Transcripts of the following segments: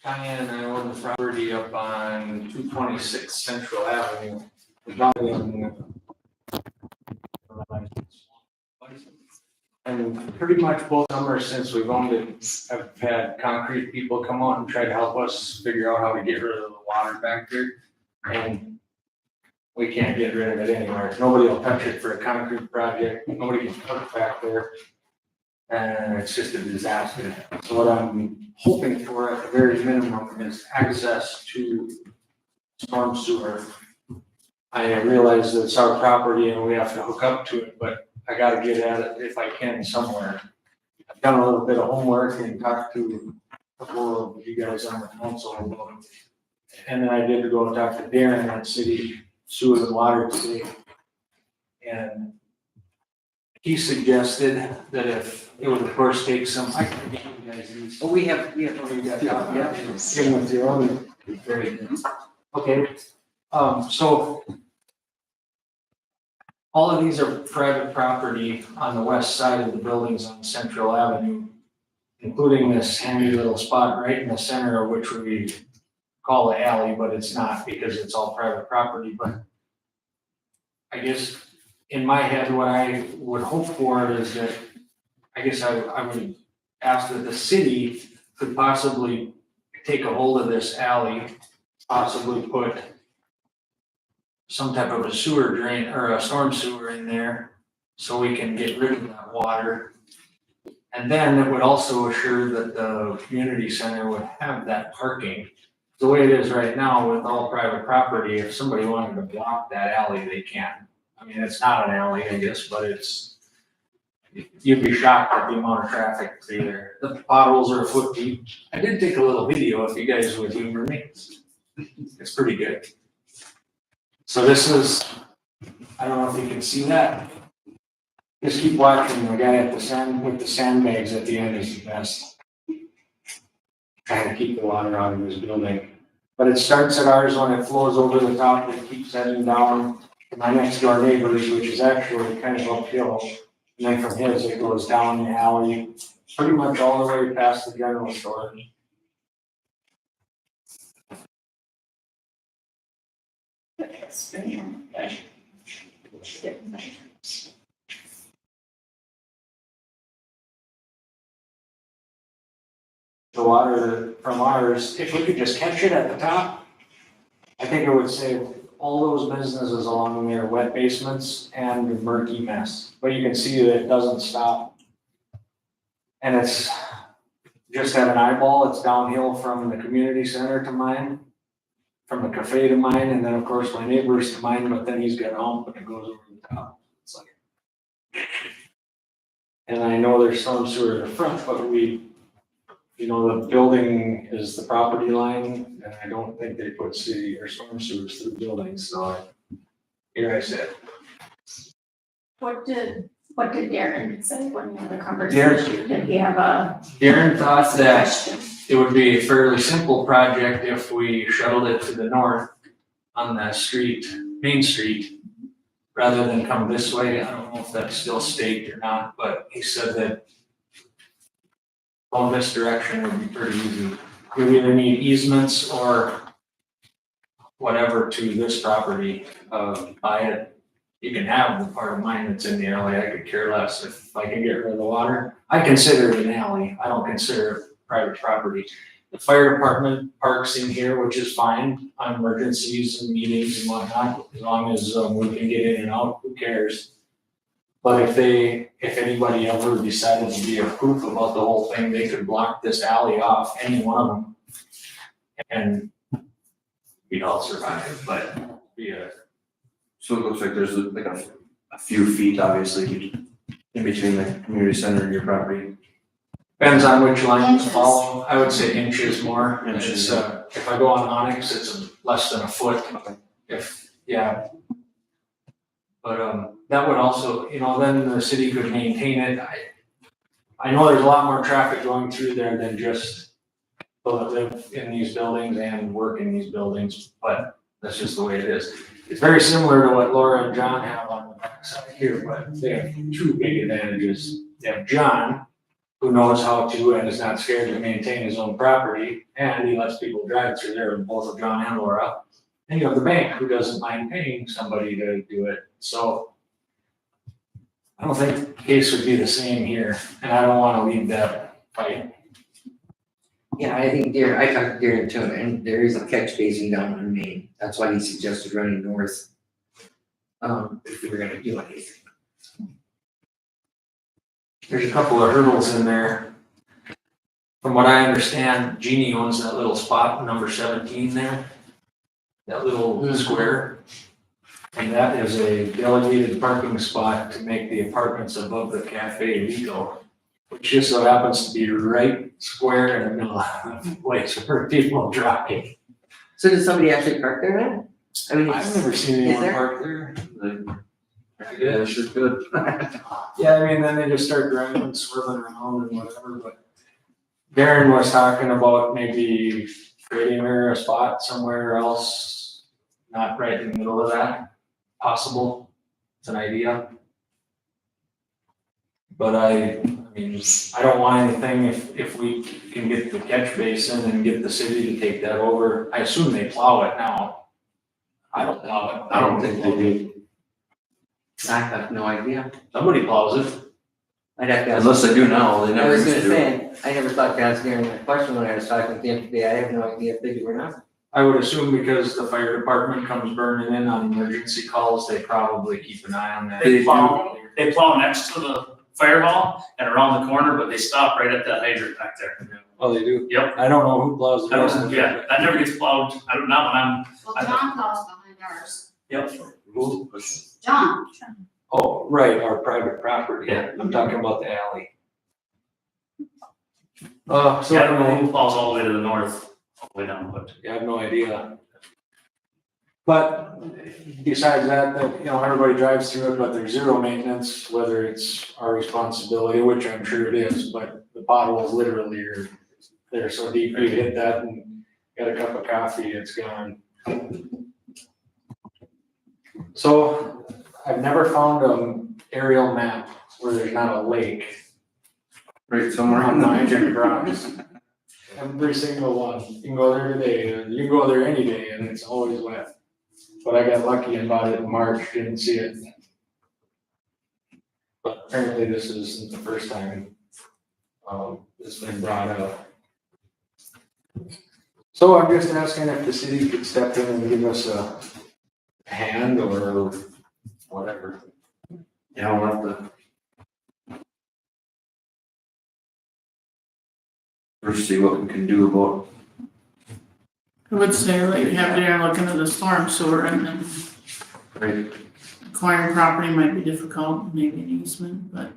Diane and I own the property up on 226 Central Avenue. We bought it and pretty much both summers since we've owned it, I've had concrete people come out and try to help us figure out how to get rid of the water back there. And we can't get rid of it anywhere. Nobody will touch it for a concrete project. Nobody can cook back there. And it's just a disaster. So what I'm hoping for at the very minimum is access to storm sewer. I realize that it's our property and we have to hook up to it, but I gotta get at it if I can somewhere. I've done a little bit of homework and talked to a couple of you guys on the council about it. And then I did go talk to Darren at City Sewer and Water today. And he suggested that if it would of course take some, I can get you guys these. Oh, we have, Yeah. Give them with your own. Very good. Okay, so all of these are private property on the west side of the buildings on Central Avenue, including this handy little spot right in the center of which we call the alley, but it's not because it's all private property. But I guess in my head, what I would hope for is that, I guess I would ask that the city could possibly take a hold of this alley, possibly put some type of a sewer drain or a storm sewer in there so we can get rid of that water. And then it would also assure that the community center would have that parking. The way it is right now with all private property, if somebody wanted to block that alley, they can. I mean, it's not an alley, I guess, but it's, you'd be shocked at the amount of traffic through there. The potholes are a foot deep. I did take a little video if you guys would humor me. It's pretty good. So this is, I don't know if you can see that. Just keep watching. The guy at the sand with the sandbags at the end is the best. Trying to keep the water out of his building. But it starts at ours when it flows over the top, it keeps heading down to my next door neighbors, which is actually kind of uphill. And then from his, it goes down the alley, pretty much all the way past the general store. The water from ours, if we could just catch it at the top, I think it would save all those businesses along there, wet basements and a murky mess. But you can see that it doesn't stop. And it's just at an eyeball, it's downhill from the community center to mine, from the cafe to mine, and then of course my neighbor's to mine, but then he's got a hump and it goes over the top. It's like, and I know there's storm sewer in the front, but we, you know, the building is the property line, and I don't think they put city or storm sewers through buildings, so here I said. What did Darren say when you had the conversation? Did he have a Darren thought that question? it would be a fairly simple project if we shuttled it to the north on that street, Main Street, rather than come this way. I don't know if that's still staked or not, but he said that going this direction would be pretty easy. We either need easements or whatever to this property, buy it. You can have the part of mine that's in the alley. I could care less if I can get rid of the water. I consider it an alley. I don't consider it private property. The fire department parks in here, which is fine on emergencies and meetings and whatnot, as long as we can get in and out, who cares? But if anybody ever decided to be a proof about the whole thing, they could block this alley off, any one of them. And we'd all survive, but yeah. So it looks like there's like a few feet, obviously, in between the community center and your property. Depends on which line you follow. I would say inches more. Inches. If I go on Onyx, it's less than a foot. Yeah. But that would also, you know, then the city could maintain it. I know there's a lot more traffic going through there than just people that live in these buildings and work in these buildings, but that's just the way it is. It's very similar to what Laura and John have on the backside here, but they have two big advantages. They have John, who knows how to and is not scared to maintain his own property, and he lets people drive through there, both John and Laura. And you have the bank who doesn't mind paying somebody to do it, so I don't think the case would be the same here, and I don't wanna lead that fight. Yeah, I think I talked to Darren too, and there is a catch basin down on Main, that's why he suggested running north. If we were gonna do anything. There's a couple of hurdles in there. From what I understand, Jeannie owns that little spot, number 17 there. That little square. And that is a delegated parking spot to make the apartments above the cafe legal. Which just so happens to be right square in the middle of the place where people drive. So does somebody actually park there then? I mean, I've never seen Is anyone there? park there. Yeah, sure could. Yeah, I mean, then they just start driving and swirling around and whatever, but Darren was talking about maybe creating her a spot somewhere else, not right in the middle of that, possible, it's an idea. But I mean, I don't want anything if we can get the catch basin and get the city to take that over. I assume they plow it now. I don't plow it. I don't think they do. I have no idea. Somebody plows it. I'd have to ask. Unless they do now, they I never was used gonna to do it. say, I never thought to ask Darren that question when I was talking to him today, I have no idea if they do or not. I would assume because the fire department comes burning in on emergency calls, they probably keep an eye on that. They plow next to the fire hall and around the corner, but they stop right at that hydrant back there. Oh, they do? Yep. I don't know who plows the rest of it. Yeah, that never gets plowed, not when I'm, Well, John plows behind ours. yep. John. Oh, right, our private property. Yeah. I'm talking about the alley. So I don't know who plows all the way to the north, all the way down, but. I have no idea. But besides that, you know, everybody drives through it, but there's zero maintenance, whether it's our responsibility, which I'm sure it is, but the potholes literally are, they're so deep, you hit that and got a cup of coffee, it's gone. So I've never found an aerial map where there's not a lake Right somewhere on on the. my grounds. Every single one. You can go there today, and you can go there any day, and it's always wet. But I got lucky and bought it in March, didn't see it. But apparently this isn't the first time, it's been brought up. So I'm just asking if the city could step in and give us a hand or whatever. Yeah, we'll have to. First, see what we can do about. I would say like have Darren look into the storm sewer and then Right. acquiring property might be difficult, maybe an easement, but.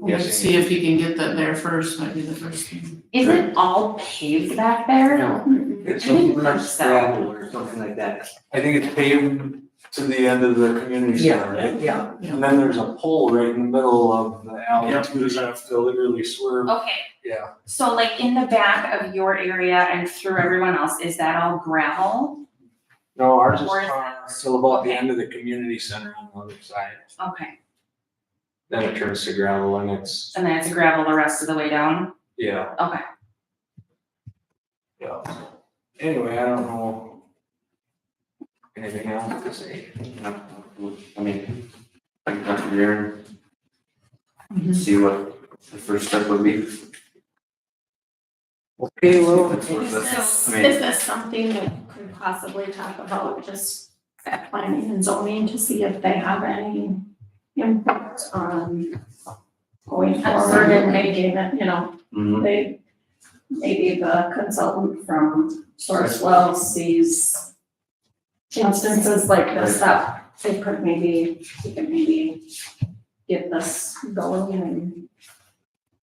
Yes, Let's see if he can get that there first, might be the first thing. Is it all paved back there? No, it's I didn't much think so. gravel or something like that. I think it's paved to the end of the community center, right? Yeah, And then there's a pole right in the middle of the alley Yep. too, you have to literally swerve, Okay, yeah. so like in the back of your area and through everyone else, is that all gravel? No, ours is Or is till about the end of the community center on the other side. Okay, Then it turns to gravel and it's, and then it's gravel the rest of the way down? yeah, Okay. yeah. Anyway, I don't know anything else to say. I mean, I can talk to Darren. See what the first step would be. Okay, well, If it's worth Is it. this, I mean- is this something that could possibly talk about just at planning and zoning to see if they have any input on going forward and making it, you know, Mhm. they, maybe the consultant from Sourcewell sees instances like this that they could maybe, we could maybe get this going and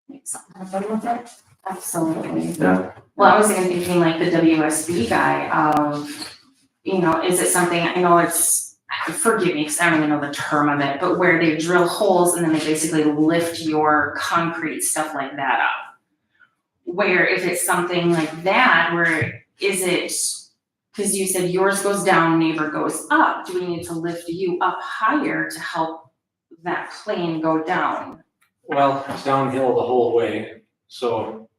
make something happen with it. Absolutely. Yeah. Well, I was even thinking like the WSB guy of, you know, is it something, I know it's, forgive me, because I don't even know the term of it, but where they drill holes and then they basically lift your concrete, stuff like that up. Where if it's something like that, where is it, because you said yours goes down, neighbor goes up, do we need to lift you up higher to help that plane go down? Well, it's downhill the whole way, so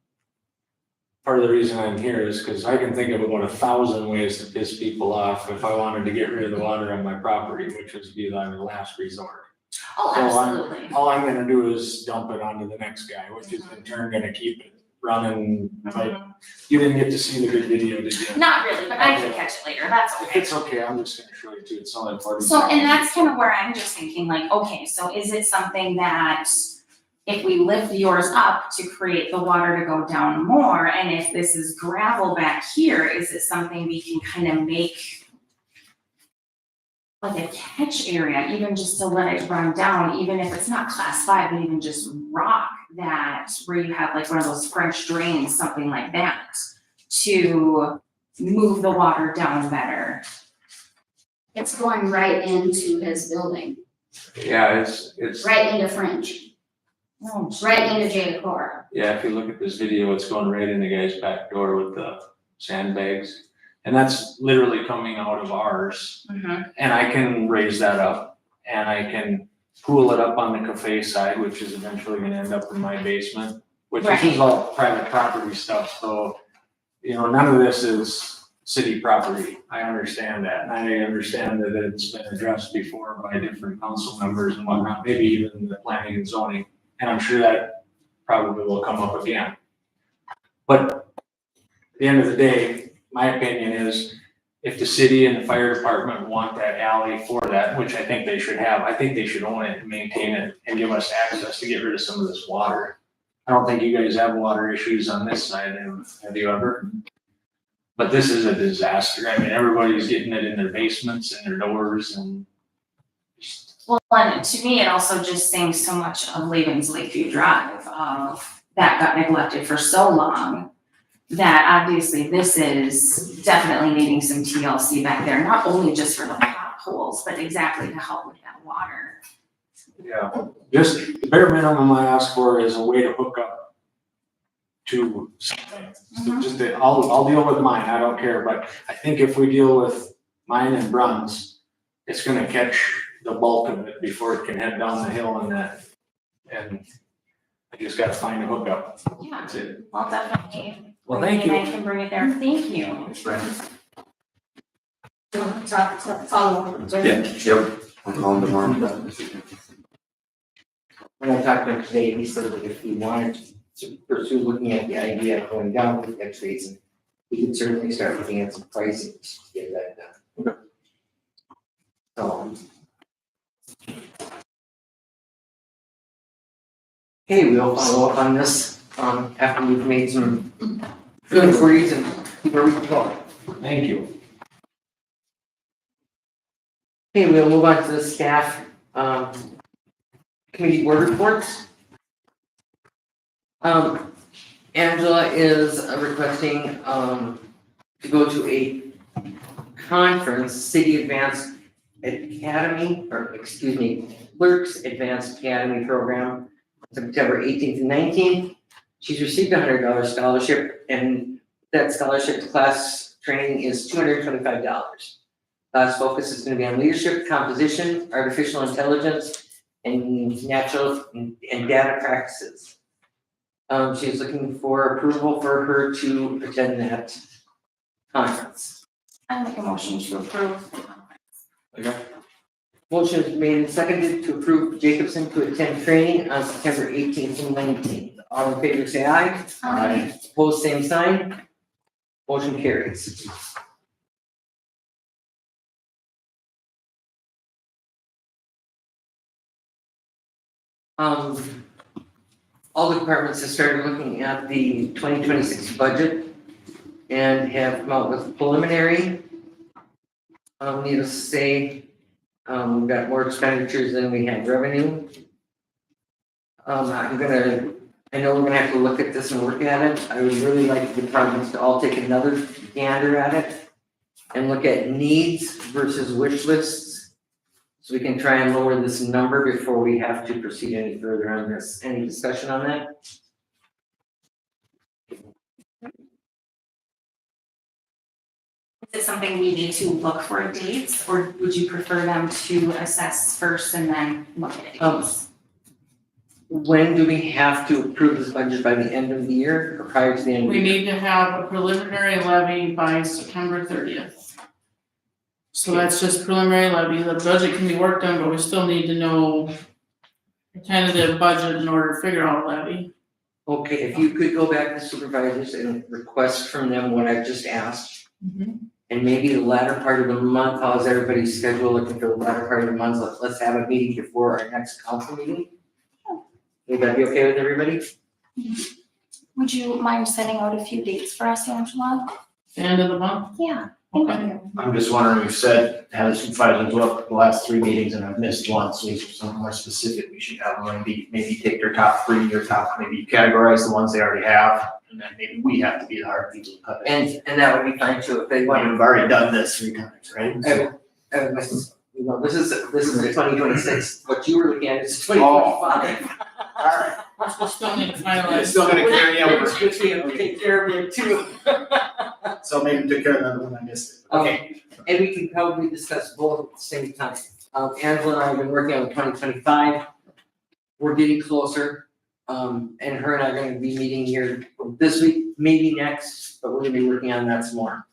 part of the reason I'm here is because I can think of about 1,000 ways to piss people off if I wanted to get rid of the water on my property, which would be my last resort. Oh, So absolutely. All I'm gonna do is dump it onto the next guy, which is in turn gonna keep it running. Like, you didn't get to see the good video, did you? Not really, but I can catch it later, that's If okay. it's okay, I'm just gonna show you too, it's only 40 So, and seconds. that's kind of where I'm just thinking, like, okay, so is it something that if we lift yours up to create the water to go down more, and if this is gravel back here, is it something we can kind of make like a catch area, even just to let it run down, even if it's not class 5, but even just rock that, where you have like one of those French drains, something like that, to move the water down better. It's going right into his building, Yeah, it's, right into French, Oh, right into J decor. yeah, if you look at this video, it's going right in the guy's back door with the sandbags. And that's literally coming out of ours. Mhm. And I can raise that up and I can pool it up on the cafe side, which is eventually gonna end up in my basement, which this is all private property stuff, so, you know, none of this is city property. I understand that, and I understand that it's been addressed before by different council members and whatnot, maybe even the planning and zoning, and I'm sure that probably will come up again. But at the end of the day, my opinion is, if the city and the fire department want that alley for that, which I think they should have, I think they should own it and maintain it and give us access to get rid of some of this water. I don't think you guys have water issues on this side, have you ever? But this is a disaster. I mean, everybody's getting it in their basements and their doors and. Well, and to me, it also just sings so much of Laban's Lakeview Drive, of that got neglected for so long, that obviously this is definitely needing some TLC back there, not only just for the potholes, but exactly to help with that water. Yeah, just the bare minimum I ask for is a way to hook up to something. Mhm. Just that, I'll deal with mine, I don't care, but I think if we deal with mine and Bruns, it's gonna catch the bulk of it before it can head down the hill and that. And I just gotta find a hookup, Yeah, that's it. well, definitely. Well, thank you. I can bring it there, thank you. Thanks, Brandon. Follow up. Yep, I'll call him tomorrow. When I talked to him today, he said that if he wanted to pursue looking at the idea of going down with catch basin, he could certainly start looking at some pricing to get that done. Okay. So. Okay, we'll follow up on this, after we've made some inquiries and where we can go. Thank you. Okay, we'll move on to the staff, committee board reports. Angela is requesting, to go to a conference, City Advanced Academy, Clerks Advanced Academy Program, September 18th and 19th. She's received a $100 scholarship, and that scholarship class training is $225. Class focus is gonna be on leadership, composition, artificial intelligence, and natural and data practices. She's looking for approval for her to attend that conference. I make a motion to approve. Okay. Motion is made and seconded to approve Jacobson to attend training on September 18th and 19th. All in favor, say aye. Aye. Opposed, same sign. Motion carries. All the departments have started looking at the 2026 budget and have come out with preliminary. Needless to say, we've got more expenditures than we have revenue. I know we're gonna have to look at this and work at it. I would really like the departments to all take another gander at it and look at needs versus wish lists, so we can try and lower this number before we have to proceed any further on this. Any discussion on that? Is it something we need to look for dates, or would you prefer them to assess first and then look at dates? when do we have to approve this budget, by the end of the year or prior to the end of the We year? need to have a preliminary levy by September 30th. So that's just preliminary levy. The budget can be worked on, but we still need to know a tentative budget in order to figure out a levy. Okay, if you could go back to supervisors and request from them what I've just asked. And maybe the latter part of the month, how's everybody's schedule looking for the latter part of the month? Let's have a meeting before our next council meeting. Would that be okay with everybody? Would you mind sending out a few dates for us, Angela? The end of the month? Yeah. Okay. I'm just wondering, we've said, have the supervisors look the last 3 meetings and I've missed one, so is there something more specific we should have? Maybe take their top 3 or maybe categorize the ones they already have, and then maybe we have to be the hard people to cut it. And that would be fine too, if they want. We've already done this 3 times, right? This is the 2026, what you were looking at is 2025. Alright. We still need to finalize. It's still gonna carry over. Which we have to take care of it too. So maybe take care of another one I missed. Okay. And we can probably discuss both at the same time. Angela and I have been working on 2025. We're getting closer. And her and I are gonna be meeting here this week, maybe next, but we're gonna be working on that some more.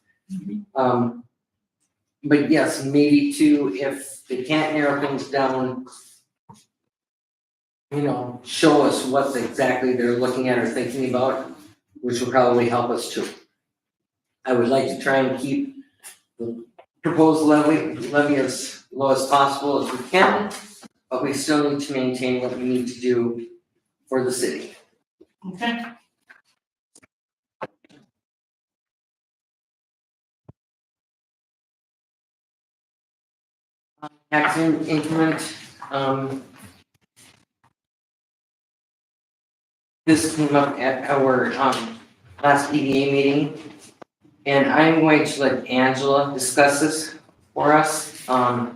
But yes, maybe too, if they can't narrow things down, show us what exactly they're looking at or thinking about, which will probably help us too. I would like to try and keep the proposed levy as low as possible as we can, but we still need to maintain what we need to do for the city. Okay. Tax increment, this came up at our, last EDA meeting. And I'm going to let Angela discuss this for us. I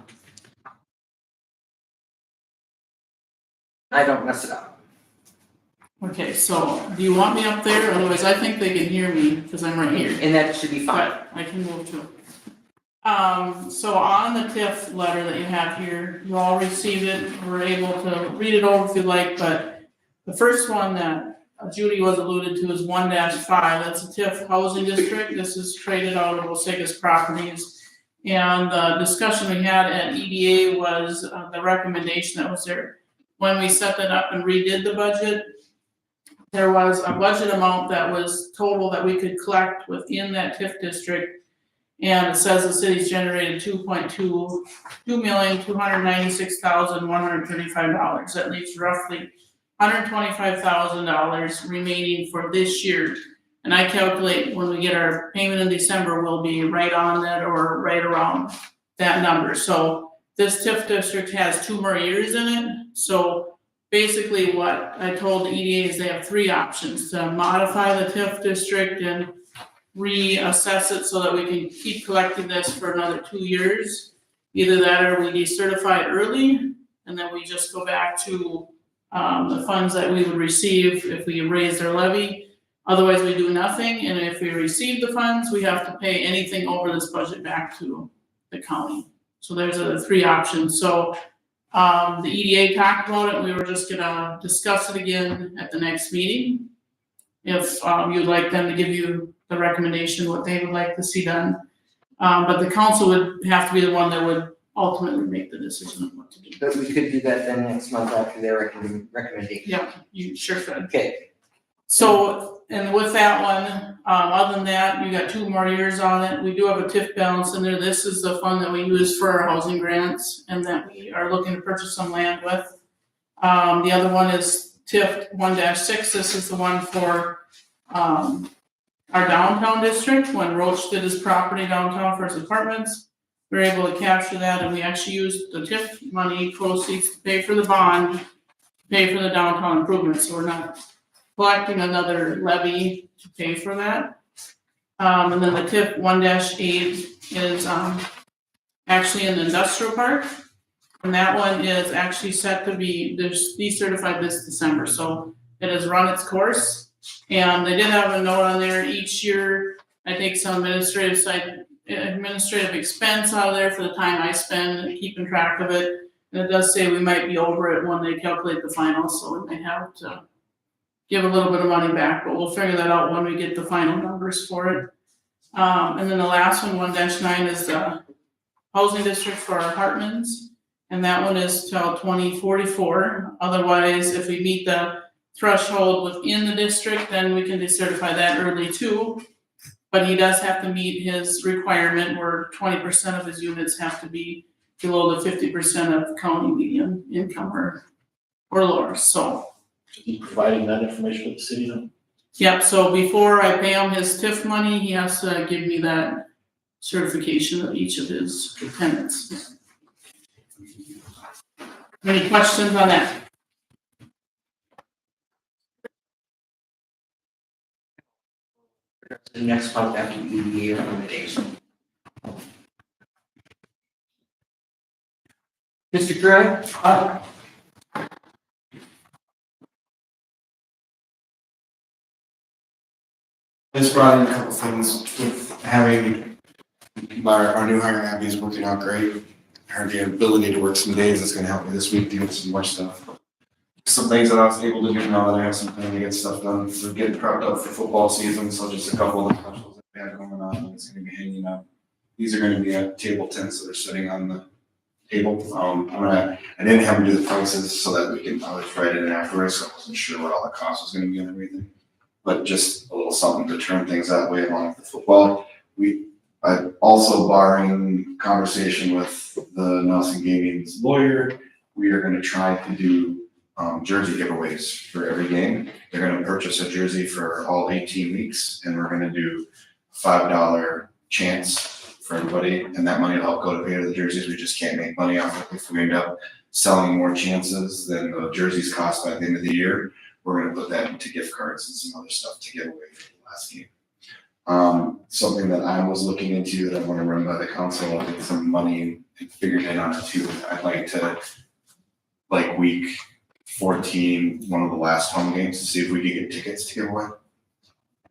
don't mess it up. Okay, so do you want me up there? Otherwise, I think they can hear me because I'm right here. And that should be fine. But I can move to. So on the TIF letter that you have here, you all received it. We're able to read it over if you'd like, but the first one that Judy was alluded to is 1-5. That's a TIF housing district. This is traded out of Osakis properties. And the discussion we had at EDA was the recommendation that was there. When we set that up and redid the budget, there was a budget amount that was total that we could collect within that TIF district. And it says the city's generated $2,296,135. That leaves roughly $125,000 remaining for this year. And I calculate when we get our payment in December, we'll be right on that or right around that number. So this TIF district has 2 more years in it. So basically what I told the EDA is they have 3 options: to modify the TIF district and reassess it so that we can keep collecting this for another 2 years. Either that or we decertify it early and then we just go back to the funds that we would receive if we raise their levy. Otherwise, we do nothing, and if we receive the funds, we have to pay anything over this budget back to the county. So there's the 3 options. So the EDA talked about it, we were just gonna discuss it again at the next meeting. If you'd like them to give you the recommendation, what they would like to see done. But the council would have to be the one that would ultimately make the decision of what to do. But we could do that then next month after their recommendation. Yeah, you sure could. Okay, So, and with that one, other than that, you got 2 more years on it. We do have a TIF balance in there. This is the fund that we use for our housing grants and that we are looking to purchase some land with. The other one is TIF 1-6. This is the one for, our downtown district. When Roach did his property downtown for his apartments, we were able to capture that, and we actually used the TIF money proceeds to pay for the bond, pay for the downtown improvements, so we're not collecting another levy to pay for that. And then the TIF 1-8 is actually an industrial park, and that one is actually set to be decertified this December, so it has run its course. And they did have a note on there each year. I take some administrative expense out of there for the time I spend keeping track of it. And it does say we might be over it when they calculate the final, so we may have to give a little bit of money back, but we'll figure that out when we get the final numbers for it. And then the last one, 1-9, is the housing district for our apartments. And that one is till 2044. Otherwise, if we meet the threshold within the district, then we can decertify that early too. But he does have to meet his requirement where 20% of his units have to be below the 50% of county median income or lower, so. You providing that information with the city then? Yep, so before I pay him his TIF money, he has to give me that certification of each of his tenants. Any questions on that? The next month after the EDA recommendation. Mr. Gray? This brought in a couple things with having our new hire Abby is working out great. Her the ability to work some days is gonna help me this week doing some more stuff. Some things that I was able to do now that I have some time to get stuff done. We're getting prepped up for football season, so just a couple of the specials that we have going on, it's gonna be hanging up. These are gonna be at table tents that are sitting on the table. I didn't have them do the prices so that I was writing it afterwards, so I wasn't sure what all the cost was gonna be and everything. But just a little something to turn things that way along with the football. I also, barring conversation with the Nelson Gaming's lawyer, we are gonna try to do jersey giveaways for every game. They're gonna purchase a jersey for all 18 weeks, and we're gonna do $5 chance for everybody, and that money will help go to pay for the jerseys. We just can't make money off it. If we end up selling more chances than the jerseys cost by the end of the year, we're gonna put that into gift cards and some other stuff to give away for the last game. Something that I was looking into that I wanna run by the council, I get some money figured in on it too. I'd like to, like week 14, one of the last home games, to see if we could get tickets to give away.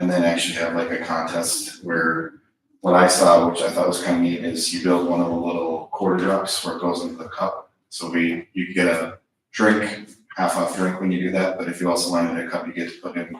And then actually have like a contest where, what I saw, which I thought was kind of neat, is you build one of the little quarter drops where it goes into the cup. So you could get a drink, half off drink when you do that, but if you also land in a cup, you get to put in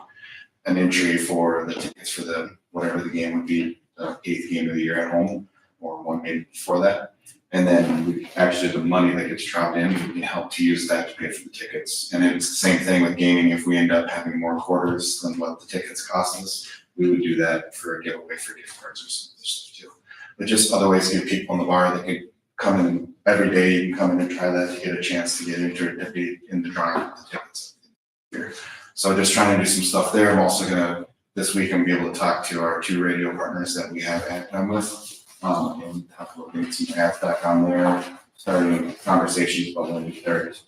an entry for the tickets for the, whatever the game would be, the 8th game of the year at home, or one maybe before that. And then actually the money that gets dropped in, we can help to use that to pay for the tickets. And it's the same thing with gaming. If we end up having more quarters than what the tickets cost us, we would do that for a giveaway for gift cards or some other stuff too. But just other ways to get people in the bar that could come in every day, you can come in and try that to get a chance to get entered to be in the drawing of the tickets here. So just trying to do some stuff there. I'm also gonna, this week, I'm gonna be able to talk to our 2 radio partners that we have at them with. And talk about getting some ads back on there, starting conversations about when we start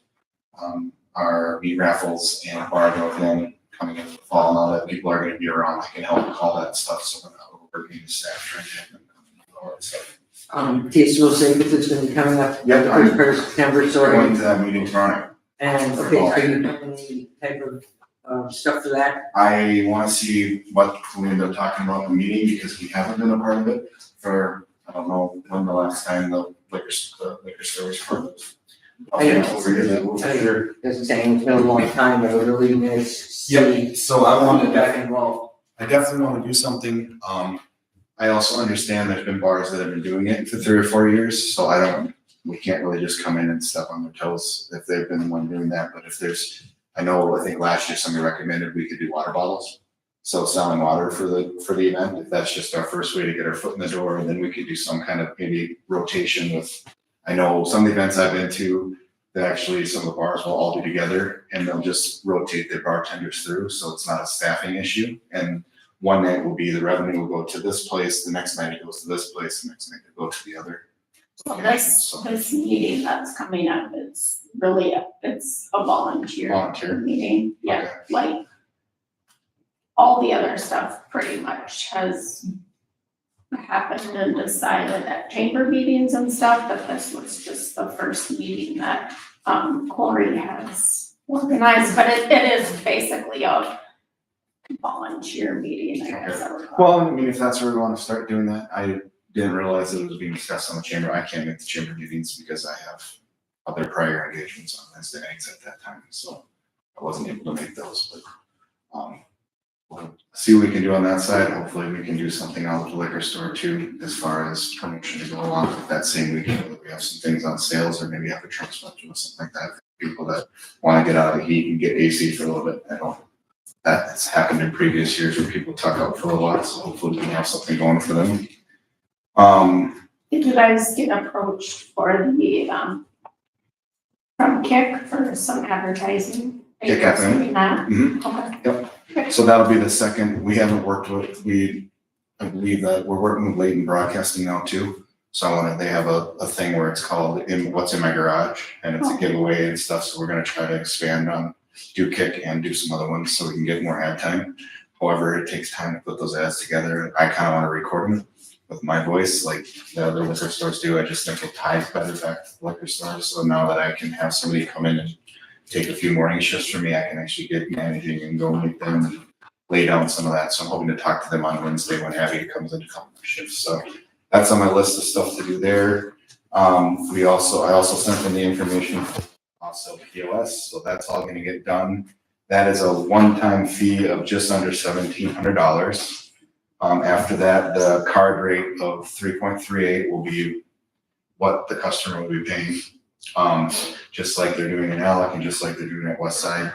our meat raffles and bar event coming in the fall, and all that. People are gonna be around, I can help with all that stuff, so we're not overworking the staff trying to have them come and all that stuff. Taste will say because it's gonna be coming up. Yep, the first of September, We're so. going to that meeting tomorrow. And, okay, are you doing any type of stuff for that? I wanna see what we end up talking about in the meeting, because we haven't been a part of it for, I don't know when the last time the liquor stores part of it. Doesn't say it's been a long time, but I would really nice to see. Yep, so I wanted back involved. I definitely want to do something. I also understand there's been bars that have been doing it for 3 or 4 years, so we can't really just come in and step on their toes if they've been the one doing that. But if I think last year somebody recommended we could do water bottles. So selling water for the event, if that's just our first way to get our foot in the door, and then we could do some kind of maybe rotation with, I know some of the events I've been to, that actually some of the bars will all be together and they'll just rotate their bartenders through, so it's not a staffing issue. And one night will be the revenue will go to this place, the next night it goes to this place, the next night it goes to the other. So this meeting that's coming up is really, it's a volunteer meeting. Yeah, like all the other stuff pretty much has happened and decided at chamber meetings and stuff, but this was just the first meeting that Corey has organized, but it is basically a volunteer meeting, I guess I would call it. Well, I mean, if that's where we want to start doing that, I didn't realize that it was being discussed on the chamber. I can't make the chamber meetings because I have other prior engagements on Wednesday nights at that time, so I wasn't able to make those, but, we'll see what we can do on that side. Hopefully we can do something out with the liquor store too, as far as promotion to go along with that same weekend, whether we have some things on sales or maybe have a truck special or something like that. People that wanna get out of the heat and get AC for a little bit, I know that's happened in previous years where people tuck out for a while, so hopefully we can have something going for them. Did you guys get approached for the, from Kick for some advertising? Are you Kick guys FM? doing that? Mhm. Okay. So that'll be the second, we haven't worked with, I believe that we're working with Leighton Broadcasting now too. So they have a thing where it's called What's in My Garage, and it's a giveaway and stuff, so we're gonna try to expand on, do Kick and do some other ones so we can get more ad time. However, it takes time to put those ads together. I kinda wanna record them with my voice, like the other liquor stores do. I just think it ties better back to the liquor stores, so now that I can have somebody come in and take a few morning shifts for me, I can actually get managing and go meet them and lay down some of that. So I'm hoping to talk to them on Wednesday when Abby comes in to come for shifts. So that's on my list of stuff to do there. I also sent them the information for also POS, so that's all gonna get done. That is a one-time fee of just under $1,700. After that, the card rate of 3.38 will be what the customer will be paying. Just like they're doing in Alec and just like they're doing at Westside,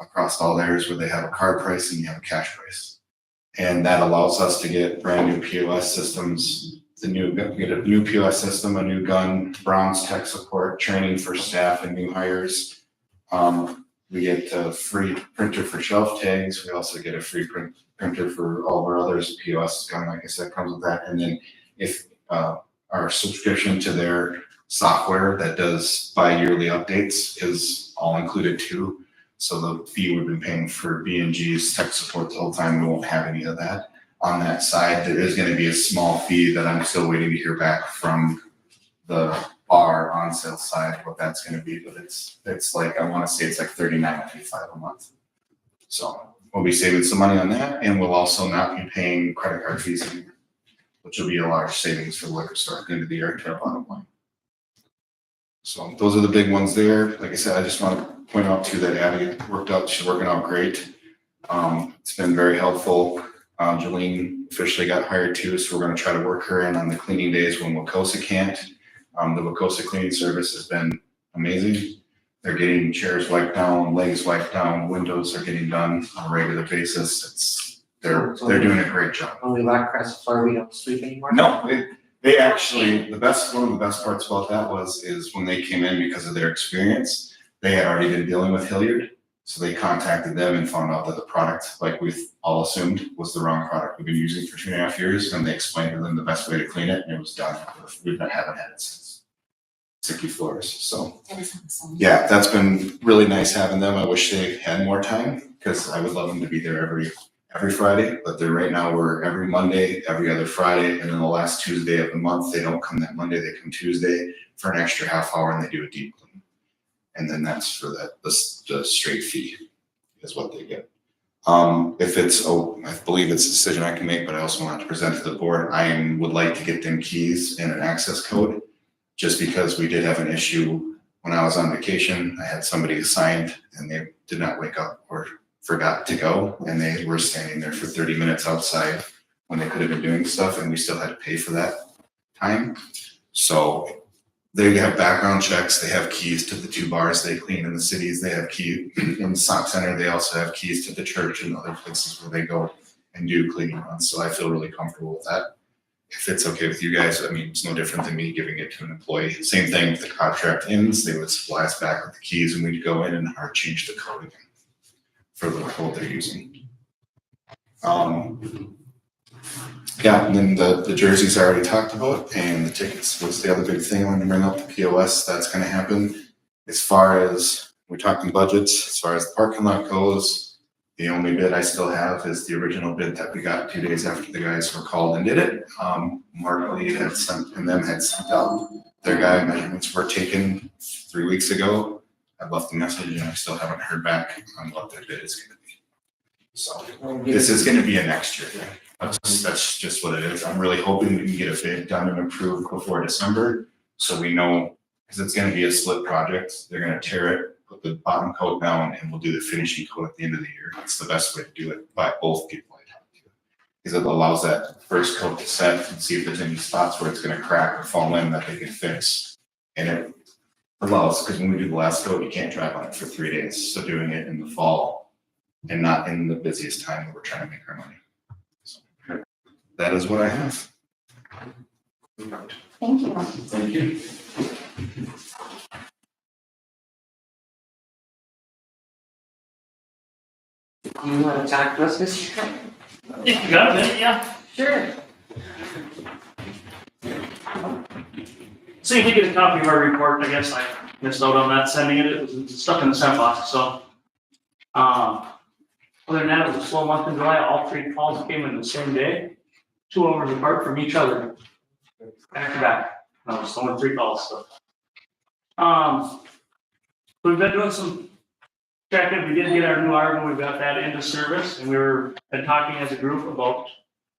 across all theirs where they have a card price and you have a cash price. And that allows us to get brand new POS systems, get a new POS system, a new gun, Browns tech support, training for staff and new hires. We get a free printer for shelf tags. We also get a free printer for all of our others. POS gun, like I said, comes with that. And then if our subscription to their software that does bi-yearly updates is all included too. So the fee we've been paying for B&G's tech support the whole time, we won't have any of that. On that side, there is gonna be a small fee that I'm still waiting to hear back from the bar on sale side, what that's gonna be, but it's like, I wanna say it's like $39.95 a month. So we'll be saving some money on that, and we'll also not be paying credit card fees anymore, which will be a large savings for the liquor store at the end of the year to our bottom line. So those are the big ones there. Like I said, I just want to point out too that Abby she's working out great. It's been very helpful. Jolene officially got hired too, so we're going to try to work her in on the cleaning days when Wacosa can't. The Wacosa cleaning service has been amazing. They're getting chairs wiped down, legs wiped down, windows are getting done on a regular basis. They're doing a great job. When we walk across the floor, we don't sleep anymore? No, they actually, one of the best parts about that is when they came in, because of their experience, they had already been dealing with Hilliard. So they contacted them and found out that the product, like we've all assumed, was the wrong product we've been using for 2.5 years. And they explained to them the best way to clean it, and it was done. Haven't had it since. Sticky floors. So yeah, that's been really nice having them. I wish they had more time because I would love them to be there every Friday, but we're every Monday, every other Friday, and then the last Tuesday of the month, they don't come that Monday, they come Tuesday for an extra half hour and they do a deep clean. And then that's for the straight fee is what they get. If it's, I believe it's a decision I can make, but I also want to present to the board, I would like to get them keys and an access code, just because we did have an issue when I was on vacation. I had somebody assigned and they did not wake up or forgot to go, and they were standing there for 30 minutes outside when they could have been doing stuff, and we still had to pay for that time. So they have background checks, they have keys to the 2 bars they clean in the cities, they have key in the SOC center, they also have keys to the church and other places where they go and do cleaning runs. So I feel really comfortable with that. If it's okay with you guys, I mean, it's no different than me giving it to an employee. Same thing, if the contract ends, they would supply us back with the keys and we'd go in and change the code again for the code they're using. Yeah, and then the jerseys I already talked about, and the tickets was the other big thing I wanted to bring up. The POS, that's gonna happen. As far as, we're talking budgets, as far as the parking lot goes, the only bid I still have is the original bid that we got 2 days after the guys were called and did it. Mark Lee had sent out their guide measurements were taken 3 weeks ago. I left a message and I still haven't heard back on what their bid is gonna be. So this is gonna be a next year thing. That's just what it is. I'm really hoping we can get a bid done and approved before December, so we know Cause it's gonna be a split project. They're gonna tear it, put the bottom coat down, and we'll do the finishing coat at the end of the year. That's the best way to do it by both people I talked to. Cause it allows that first coat to set and see if there's any spots where it's gonna crack or fall in that they can fix. And it allows, cause when we do the last coat, you can't drive on it for 3 days. So doing it in the fall and not in the busiest time where we're trying to make our money. So, that is what I have. Thank you. Thank you. Do you wanna talk to us, Mr. Trump? If you got a minute, yeah. Sure. So you did get a copy of our report, I guess I missed out on that, sending it, it was stuck in the sent box, so. Other than that, it was a slow month in July, all 3 calls came in the same day, 2 hours apart from each other. Back to back, no, it's only 3 calls, so. We've been doing some checking, we did get our new Argo, we've got that into service, and we were been talking as a group about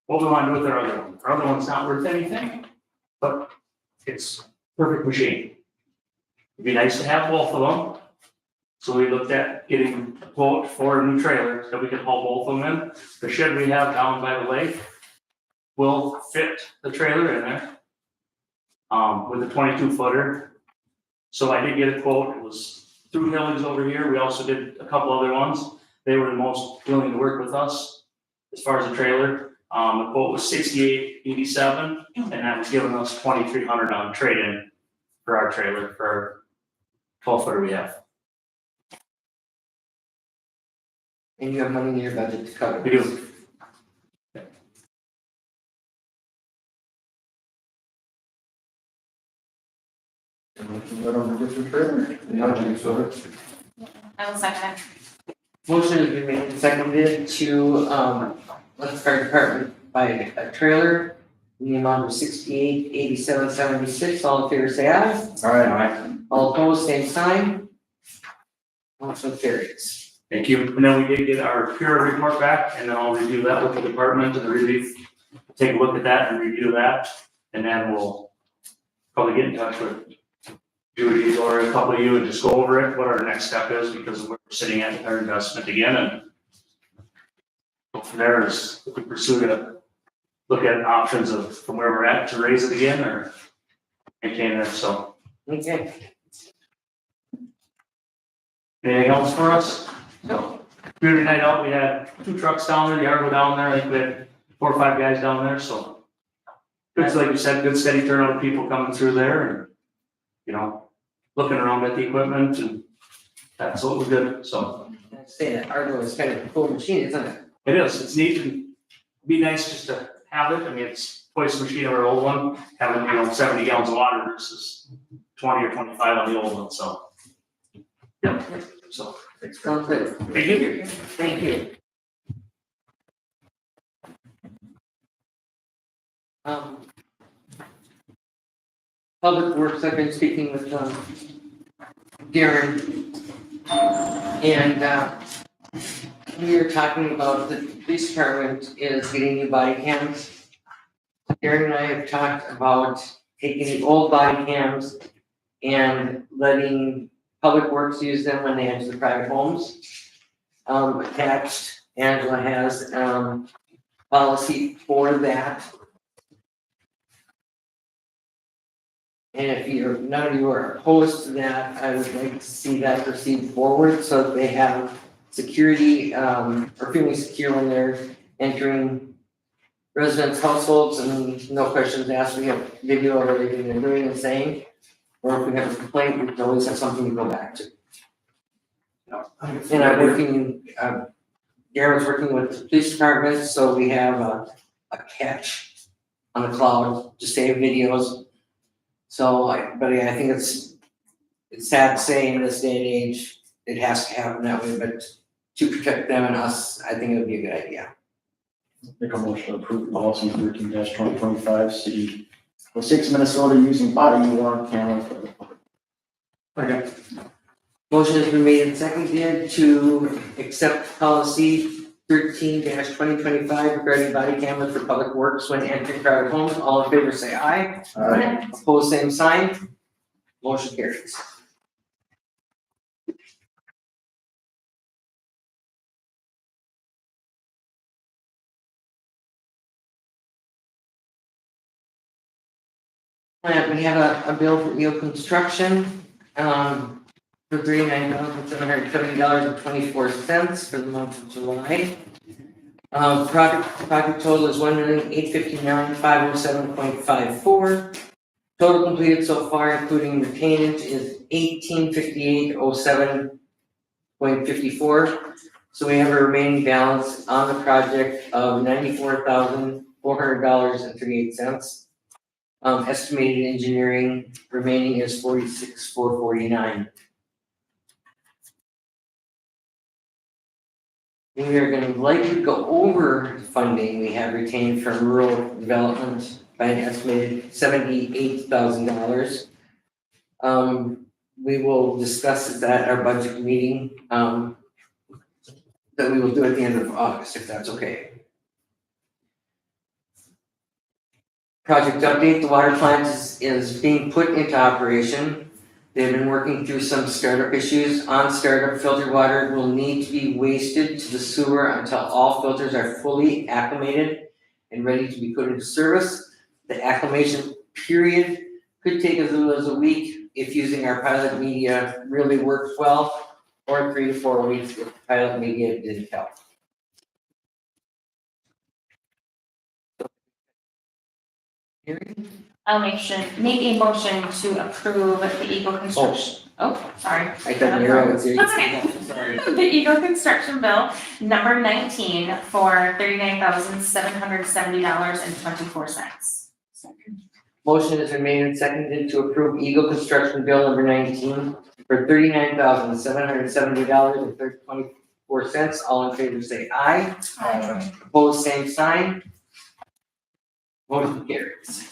what we want to do with our other one. Our other one's not worth anything, but it's perfect machine. It'd be nice to have both of them. So we looked at getting a quote for a new trailer that we could haul both of them in. The shed we have down by the lake will fit the trailer in there. With a 22 footer. So I did get a quote, it was through Hillings over here. We also did a couple other ones. They were the most willing to work with us as far as the trailer. The quote was $68.87, and that was giving us $2,300 on trade-in for our trailer for our 12 footer we have. And you have money in your budget to cover. We do. I will second it. Motion has been made and seconded to, let the fire department buy a trailer in the amount of $68.8776. All in favor, say aye. Alright. All opposed, same sign. Motion carries. Thank you. And then we did get our peer report back, and then I'll review that with the department and the relief. Take a look at that and review that, and then we'll probably get in touch with Judy or a couple of you and just go over it, what our next step is, because we're sitting at our investment again, and go from there is if we pursue to look at options of from where we're at to raise it again or maintain it, so. Okay. Anything else for us? No. Community night out, we had 2 trucks down there, the Argo down there, I think we had 4 or 5 guys down there, so. Good, like you said, good steady turnout of people coming through there and, you know, looking around at the equipment and that's what was good, so. I say that Argo is kind of a cool machine, isn't it? It is, it's neat and be nice just to have it, I mean, it's twice the machine of our old one, having, 70 gallons of water versus 20 or 25 on the old one, so. Yep, so. Sounds good. Thank you. Thank you. Public Works, I've been speaking with, Darren. And, we were talking about the police department is getting new body cams. Darren and I have talked about taking the old body cams and letting Public Works use them when they enter the private homes. Attached, Angela has, policy for that. And if none of you are opposed to that, I would like to see that proceed forward so that they have security, or feeling secure when they're entering residents' households and no questions asked. We have video of everything they're doing and saying. Or if we have a complaint, we can always have something to go back to. And I'm working, Darren's working with the police department, so we have a catch on the cloud to save videos. So, but I think it's sad to say in this day and age, it has to happen that way, but to protect them and us, I think it would be a good idea. Make a motion to approve policy 13-2025, City of 6 Minnesota using body worn camera for the public. Okay. Motion has been made and seconded to accept policy 13-2025 regarding body cameras for public works when entering private homes. All in favor say aye. Alright. Opposed, same sign. Motion carries. We have a bill for EO Construction, for $39,770.24 for the month of July. Project total is $1,859,507.54. Total completed so far, including retainage, is $1,858.07.54. So we have a remaining balance on the project of $94,400.38. Estimated engineering remaining is $46,449. We are gonna likely go over funding we have retained from rural development by an estimated $78,000. We will discuss this at our budget meeting, that we will do at the end of August, if that's okay. Project update, the water plant is being put into operation. They've been working through some startup issues. On startup, filtered water will need to be wasted to the sewer until all filters are fully acclimated and ready to be put into service. The acclimation period could take as little as a week if using our pilot media really works well, or 3 to 4 weeks if pilot media didn't help. I'll make a motion to approve the Eagle Construction. Oh, sorry. I thought you were on serious. That's okay. Sorry. The Eagle Construction Bill, number 19, for $39,770.24. Motion has been made and seconded to approve Eagle Construction Bill number 19 for $39,770.24. All in favor say aye. Opposed, same sign. Motion carries.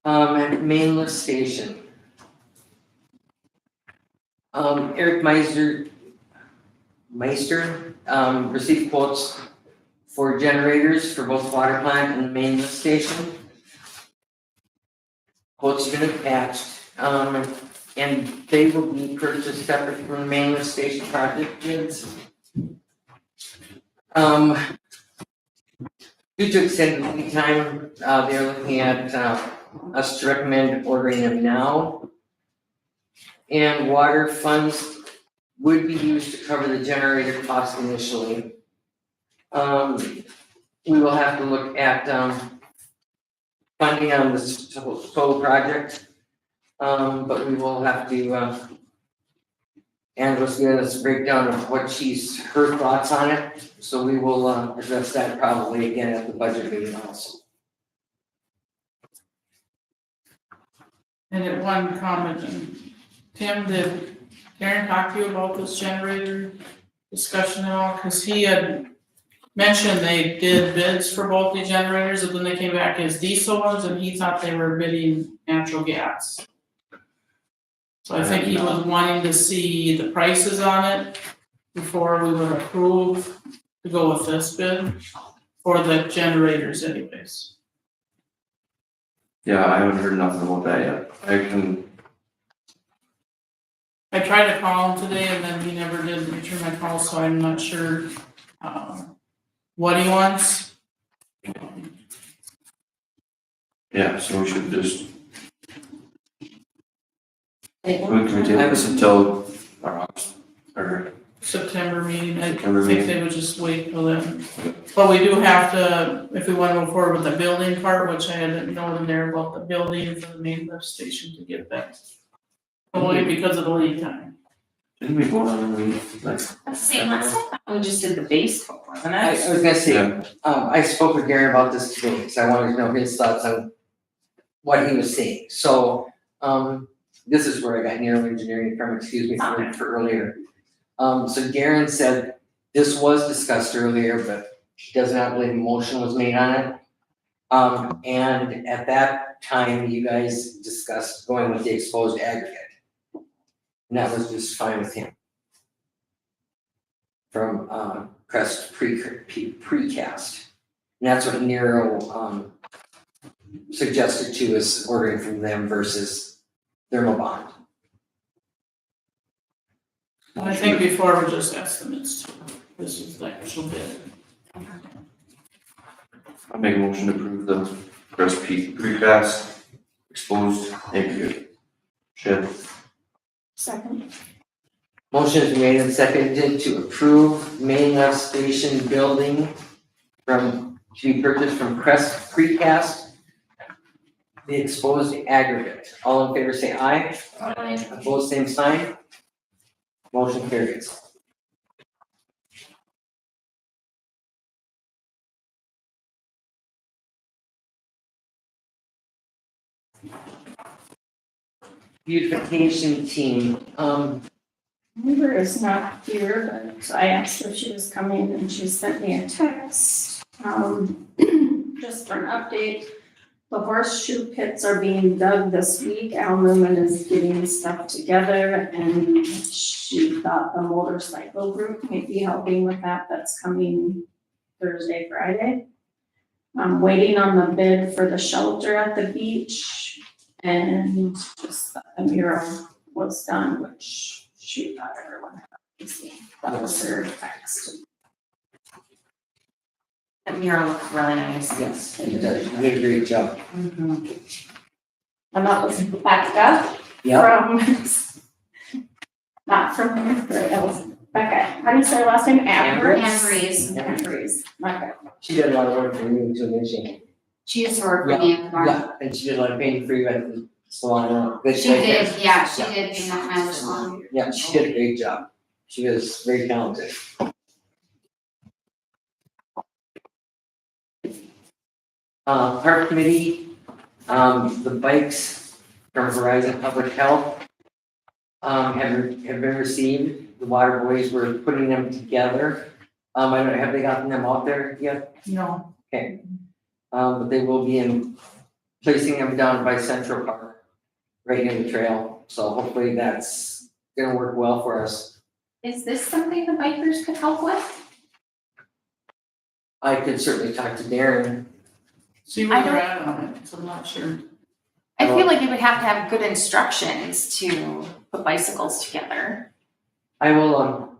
At main lift station. Eric Meister received quotes for generators for both water plant and the main lift station. Quotes have been attached, and they will be purchased separate from the main lift station project bids. Due to extended lead time, they're looking at us to recommend ordering them now. And water funds would be used to cover the generator costs initially. We will have to look at funding on this total project, but we will have to, Angela's giving us a breakdown of what her thoughts on it, so we will address that probably again at the budget meeting also. And at one comment, Tim, did Karen talk to you about this generator discussion at all? Cause he had mentioned they did bids for both the generators, and then they came back as diesel ones, and he thought they were bidding natural gas. So I think he was wanting to see the prices on it before we would approve to go with this bid for the generators anyways. Yeah, I haven't heard nothing about that yet. I tried to call him today and then he never did return my call, so I'm not sure, what he wants. Yeah, so we should just, Hey, can we take this until our August, or September meeting, I September think meeting? they would just wait till then. But we do have to, if we wanna move forward with the building part, which I had noted there about the building for the main lift station to get that. Only because of the lead time. Didn't we vote on it, like, That's the same last time. We just did the base vote, wasn't I it? was gonna say, Yeah. I spoke with Gary about this today, because I wanted to know his thoughts on what he was seeing. So, this is where I got neural engineering from, excuse me for earlier. So Garen said this was discussed earlier, but he does not believe a motion was made on it. And at that time, you guys discussed going with the exposed aggregate. And that was just fine with him. from, Crest Precast. And that's what Nero, suggested to us ordering from them versus Thermobond. I think before were just estimates. This is the actual bid. I'll make a motion to approve the Crest precast exposed amphitheater shed. Second. Motion is made and seconded to approve main lift station building to be purchased from Crest Precast, the exposed aggregate. All in favor say aye. Aye. Opposed, same sign. Motion carries. Beautification team, Amber is not here, but I asked her if she was coming and she sent me a text. Just for an update, the horseshoe pits are being dug this week. Al Newman is getting stuff together and she thought the motorcycle group might be helping with that. That's coming Thursday, Friday. I'm waiting on the bid for the shelter at the beach and just the mural was done, which she thought everyone had to see. That was her text. That mural looks really nice. yes, you did a great job. And that was Becca Yep, from, not from Amber, that was Becca. How do you say her last name? Amber? Amber's. Amber's, okay. she did a lot of work for you too, didn't she? She used to work for me at the bar. Yeah, and she did a lot of painting for you at the salon. Good She job. did, yeah, she did paint that my salon. Yeah, she did a great job. She was very talented. Park committee, the bikes from Horizon Public Health have been received. The water boys were putting them together. I don't know, have they gotten them out there yet? No. Okay. But they will be placing them down by Central Park, right near the trail. So hopefully that's gonna work well for us. Is this something the bikers could help with? I could certainly talk to Darren. See where they're at on it, so I'm not sure. I feel like you would have to have good instructions to put bicycles together. I will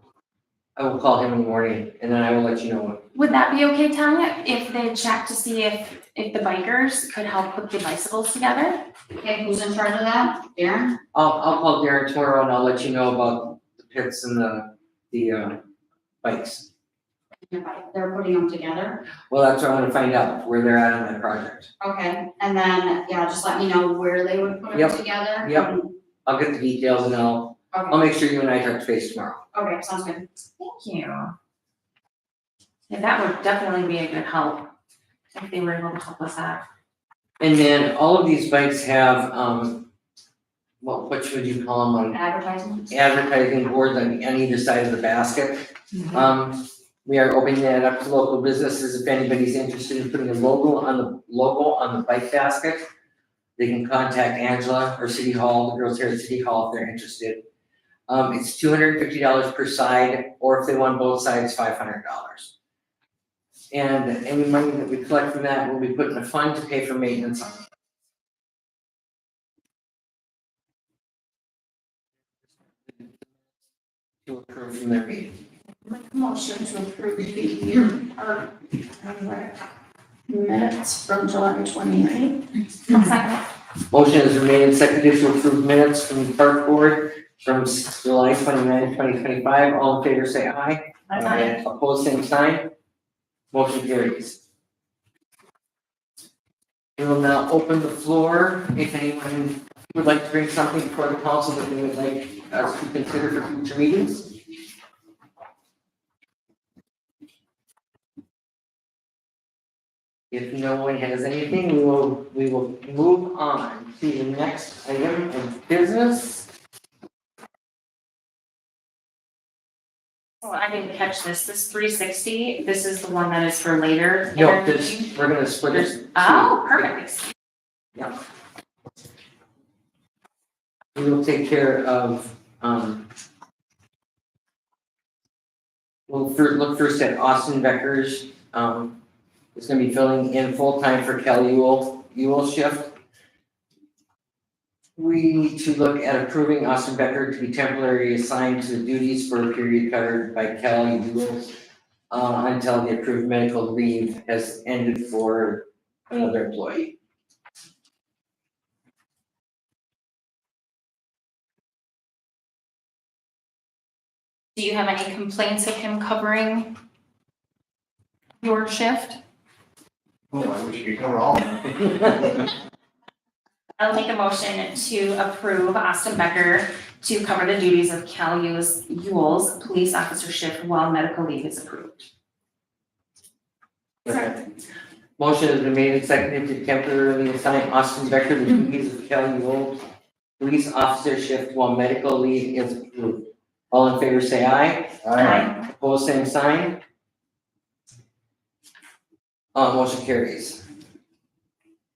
call him in the morning and then I will let you know. Would that be okay, Tanya, if they check to see if the bikers could help put the bicycles together? Okay, who's in charge of that? Darren? I'll call Darren tomorrow and I'll let you know about the pits and the bikes. They're putting them together? Well, that's what I want to find out, where they're at on that project. Okay, and then, yeah, just let me know where they would put Yep, them together. yep. I'll get the details and I'll Okay, make sure you and I touch base tomorrow. okay, sounds good. Thank you. Yeah, that would definitely be a good help if they were able to help us out. And then all of these bikes have, what should you call them, Advertisements? advertising boards on either side of the basket. We are opening that up to local businesses. If anybody's interested in putting a logo on the bike basket, they can contact Angela or City Hall, the girls here at City Hall if they're interested. It's $250 per side, or if they want both sides, $500. And any money that we collect from that will be put in a fund to pay for maintenance on it. To approve from their meeting. Make a motion to approve the minutes from July 29th. I'll second Motion is made and seconded to approve minutes from the park board from July 29, 2025. All in favor say aye. Aye. Opposed, same sign. Motion carries. We will now open the floor. If anyone would like to bring something before the council that they would like us to consider for future meetings. If no one has anything, we will move on to the next item of business. Oh, I didn't catch this. This 360, this is the one that is for later. No, in our this, meeting? we're gonna split it. Oh, perfect. Yeah. We will take care of, we'll We'll look first at Austin Beckers, is gonna be filling in full-time for Kelly Ewell's shift. We need to look at approving Austin Becker to be temporarily assigned to the duties for a period covered by Kelly Ewell until the approved medical leave has ended for another employee. Do you have any complaints of him covering your shift? Oh, I wish you could cover all of them. I'll make a motion to approve Austin Becker to cover the duties of Cal Ewell's police officer shift while medical leave is approved. Motion has been made and seconded to temporarily assign Austin Becker the duties of Kelly Ewell police officer shift while medical leave is approved. All in favor say aye. Aye. Opposed, same sign. Motion carries.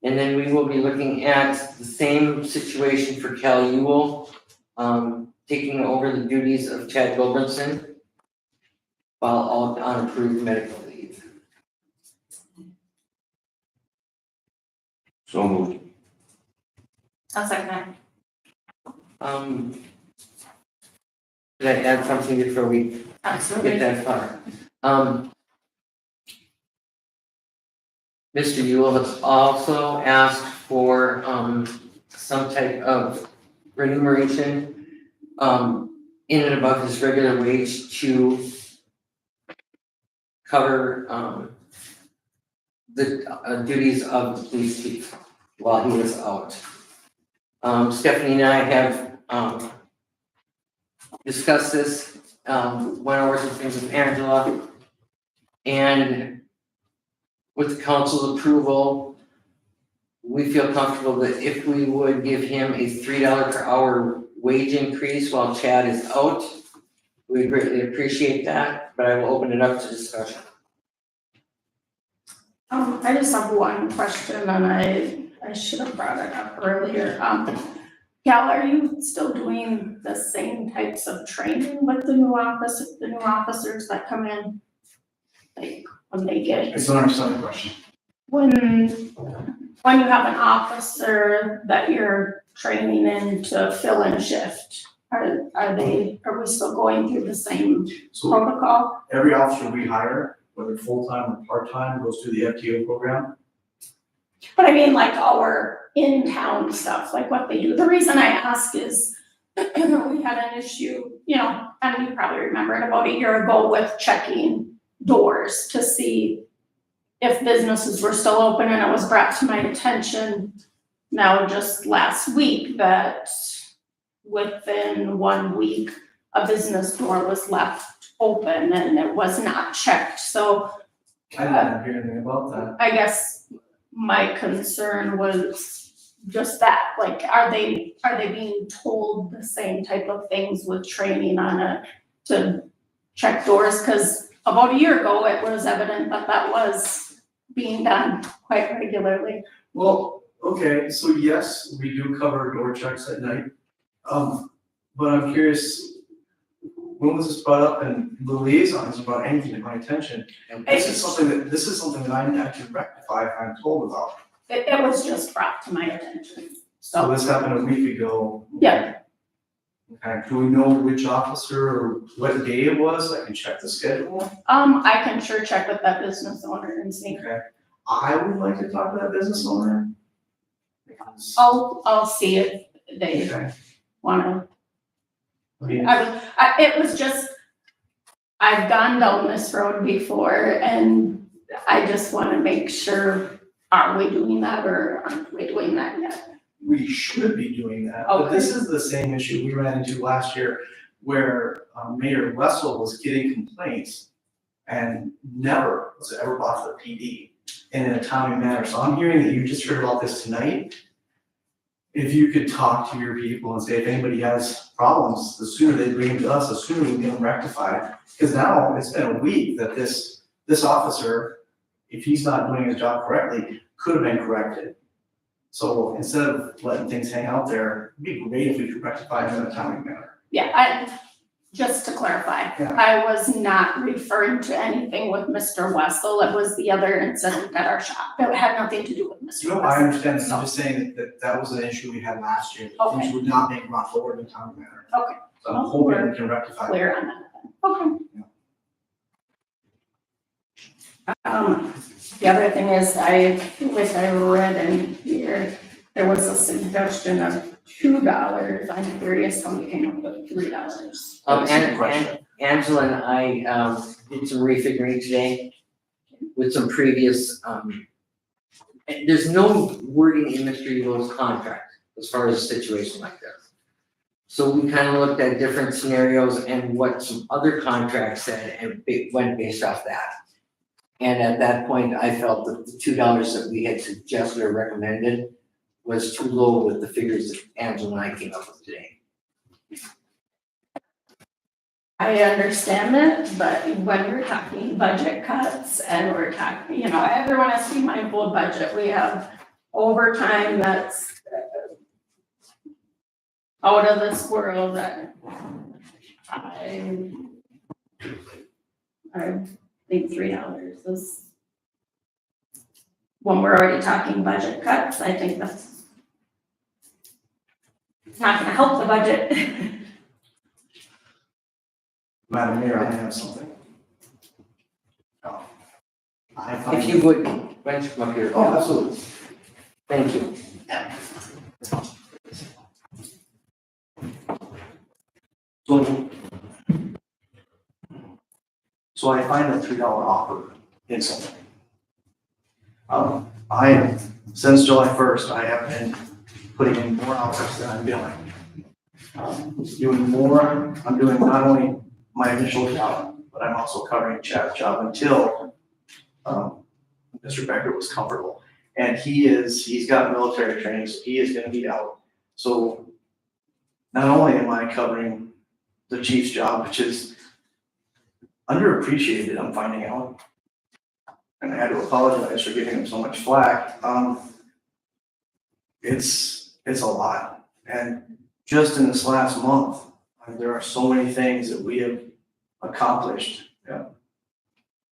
And then we will be looking at the same situation for Kelly Ewell, taking over the duties of Chad Gilbertson while all on approved medical leave. So moved. I'll second that. Did I add something before we Absolutely. get that far? Mr. Ewell has also asked for, some type of remuneration, in and above his regular wage to cover, the duties of the police chief while he was out. Stephanie and I have, discussed this, went over some things with Angela, and with the council's approval, we feel comfortable that if we would give him a $3 per hour wage increase while Chad is out, we greatly appreciate that, but I will open it up to discussion. I just have one question and I should have brought it up earlier. Cal, are you still doing the same types of training with the new officers that come in? Like, when they get, I still don't understand the question. when you have an officer that you're training in to fill in shift, are we still going through the same So protocol? every officer we hire, whether full-time or part-time, goes through the FTO program. But I mean, like our in-town stuff, like what they do. The reason I ask is we had an issue, and you probably remember it about a year ago with checking doors to see if businesses were still open, and it was brought to my attention now just last week that within 1 week, a business door was left open and it was not checked. So I didn't hear anything about that. I guess my concern was just that, like, are they being told the same type of things with training on it to check doors? Cause about a year ago, it was evident that was being done quite regularly. Well, okay, so yes, we do cover door checks at night. But I'm curious, when was this brought up, and the liaison has brought anything to my attention? This is something that I have to rectify if I'm told about. It was just brought to my attention, So so, this happened a week ago. yeah. Okay, do we know which officer or what day it was? I can check the schedule. I can sure check with that business owner and see. Okay, I would like to talk to that business owner. Because, I'll see if they okay, wanna, I mean, it was just, I've gone down this road before and I just wanna make sure, are we doing that or aren't we doing that yet? we should be doing that, but this is the same issue we ran into last year where Mayor Wessel was getting complaints and never was it ever brought to the PD in a timely manner. So I'm hearing that you just heard about this tonight. If you could talk to your people and say if anybody has problems, the sooner they bring them to us, the sooner we get them rectified. Because now it's been a week that this officer, if he's not doing his job correctly, could have been corrected. So instead of letting things hang out there, it'd be great if we could rectify them in a timely manner. Yeah, just to clarify, I was not referring to anything with Mr. Wessel, it was the other incident at our shop, it had nothing to do with Mr. No, Wessel. I understand, So- I'm just saying that was an issue we had last year, that things Okay. were not being brought forward in a timely manner. Okay. So I'm hoping we can rectify. Clear on that then, okay. The other thing is, I read in here, there was a suggestion of $2, I'm curious how we came up with $3. That's a good question. Angela and I, did some refiguring today with some previous, and there's no wording in Mr. Evil's contract as far as a situation like this. So we kind of looked at different scenarios and what some other contracts said and went based off that. And at that point, I felt that the $2 that we had suggested or recommended was too low with the figures that Angela and I came up with today. I understand it, but when we're talking budget cuts and we're talking, everyone has to be mindful of budget. We have overtime that's out of this world that I think $3 is, when we're already talking budget cuts, I think that's, it's not gonna help the budget. Madam Mayor, I have something. I find. If you would, why don't you come up here? Oh, absolutely. Thank you. So I find a $3 offer insulting. Since July 1st, I have been putting in more hours than I'm billing. Doing more, I'm doing not only my initial job, but I'm also covering Chad's job until Mr. Becker was comfortable. And he's got military training, so he is gonna be out. So not only am I covering the chief's job, which is underappreciated, I'm finding out. And I had to apologize for giving him so much flack. It's a lot. And just in this last month, there are so many things that we have accomplished. Yeah.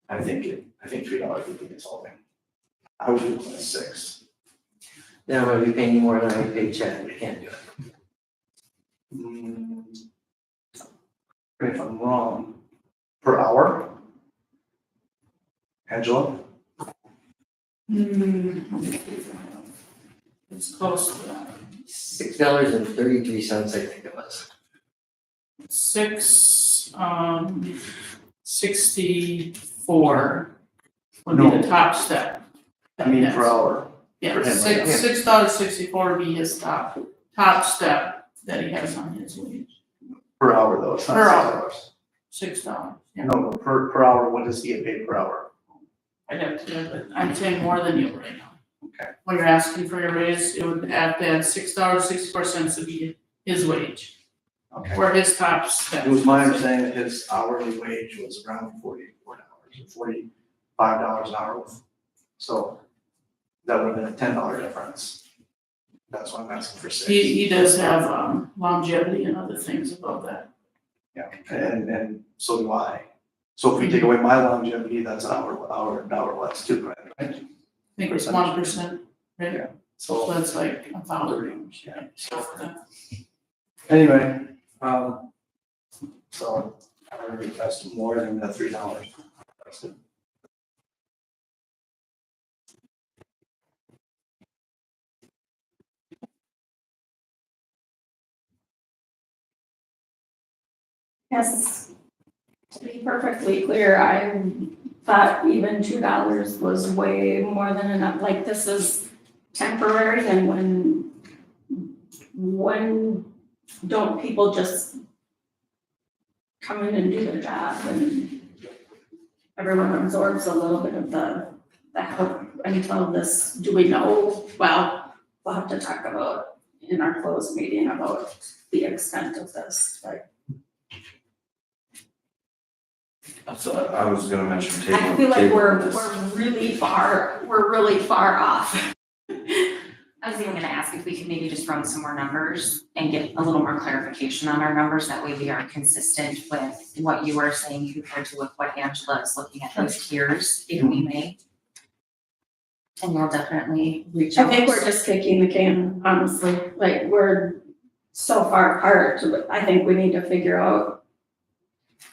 I think $3 would be insulting. I would do it at $6. Then I'm gonna be paying you more than I paid Chad, we can't do it. If I'm wrong, per hour? Angela? It's close to that. $6.33, I think it was. 64 would be the top step. I mean, Yes. per hour. Yeah, for him, $6.64 would be his top step that he has on his wage. Per hour though, it's not Per $6. $6, yeah. No, per hour, what does he get paid per hour? I'd have to, but I'm saying more than you right now. Okay. When you're asking for your raise, it would have to add $6.64 to be his wage, Okay. where his top step. It was my understanding that his hourly wage was around $44 or $45 an hour. So that would have been a $10 difference. That's why I'm asking for $6. He does have longevity and other things above that. Yeah, and so do I. So if we take away my longevity, that's an hour less too, right? I think it's 1%, right? Yeah. So So, that's like $1,000. yeah. So, Anyway, so I would request more than the $3. Yes, to be perfectly clear, I thought even $2 was way more than enough, like this is temporary and when don't people just come in and do their job and everyone absorbs a little bit of the help until this, do we know? Well, we'll have to talk about in our closed meeting about the extent of this, like. So I was gonna mention table. I feel like table we're this. really far off. I was even gonna ask if we could maybe just run some more numbers and get a little more clarification on our numbers, that way we are consistent with what you were saying compared to with what Angela is looking at those tiers, if we may. And we'll definitely reach I out. think we're just kicking the can, honestly, like, we're so far apart, I think we need to figure out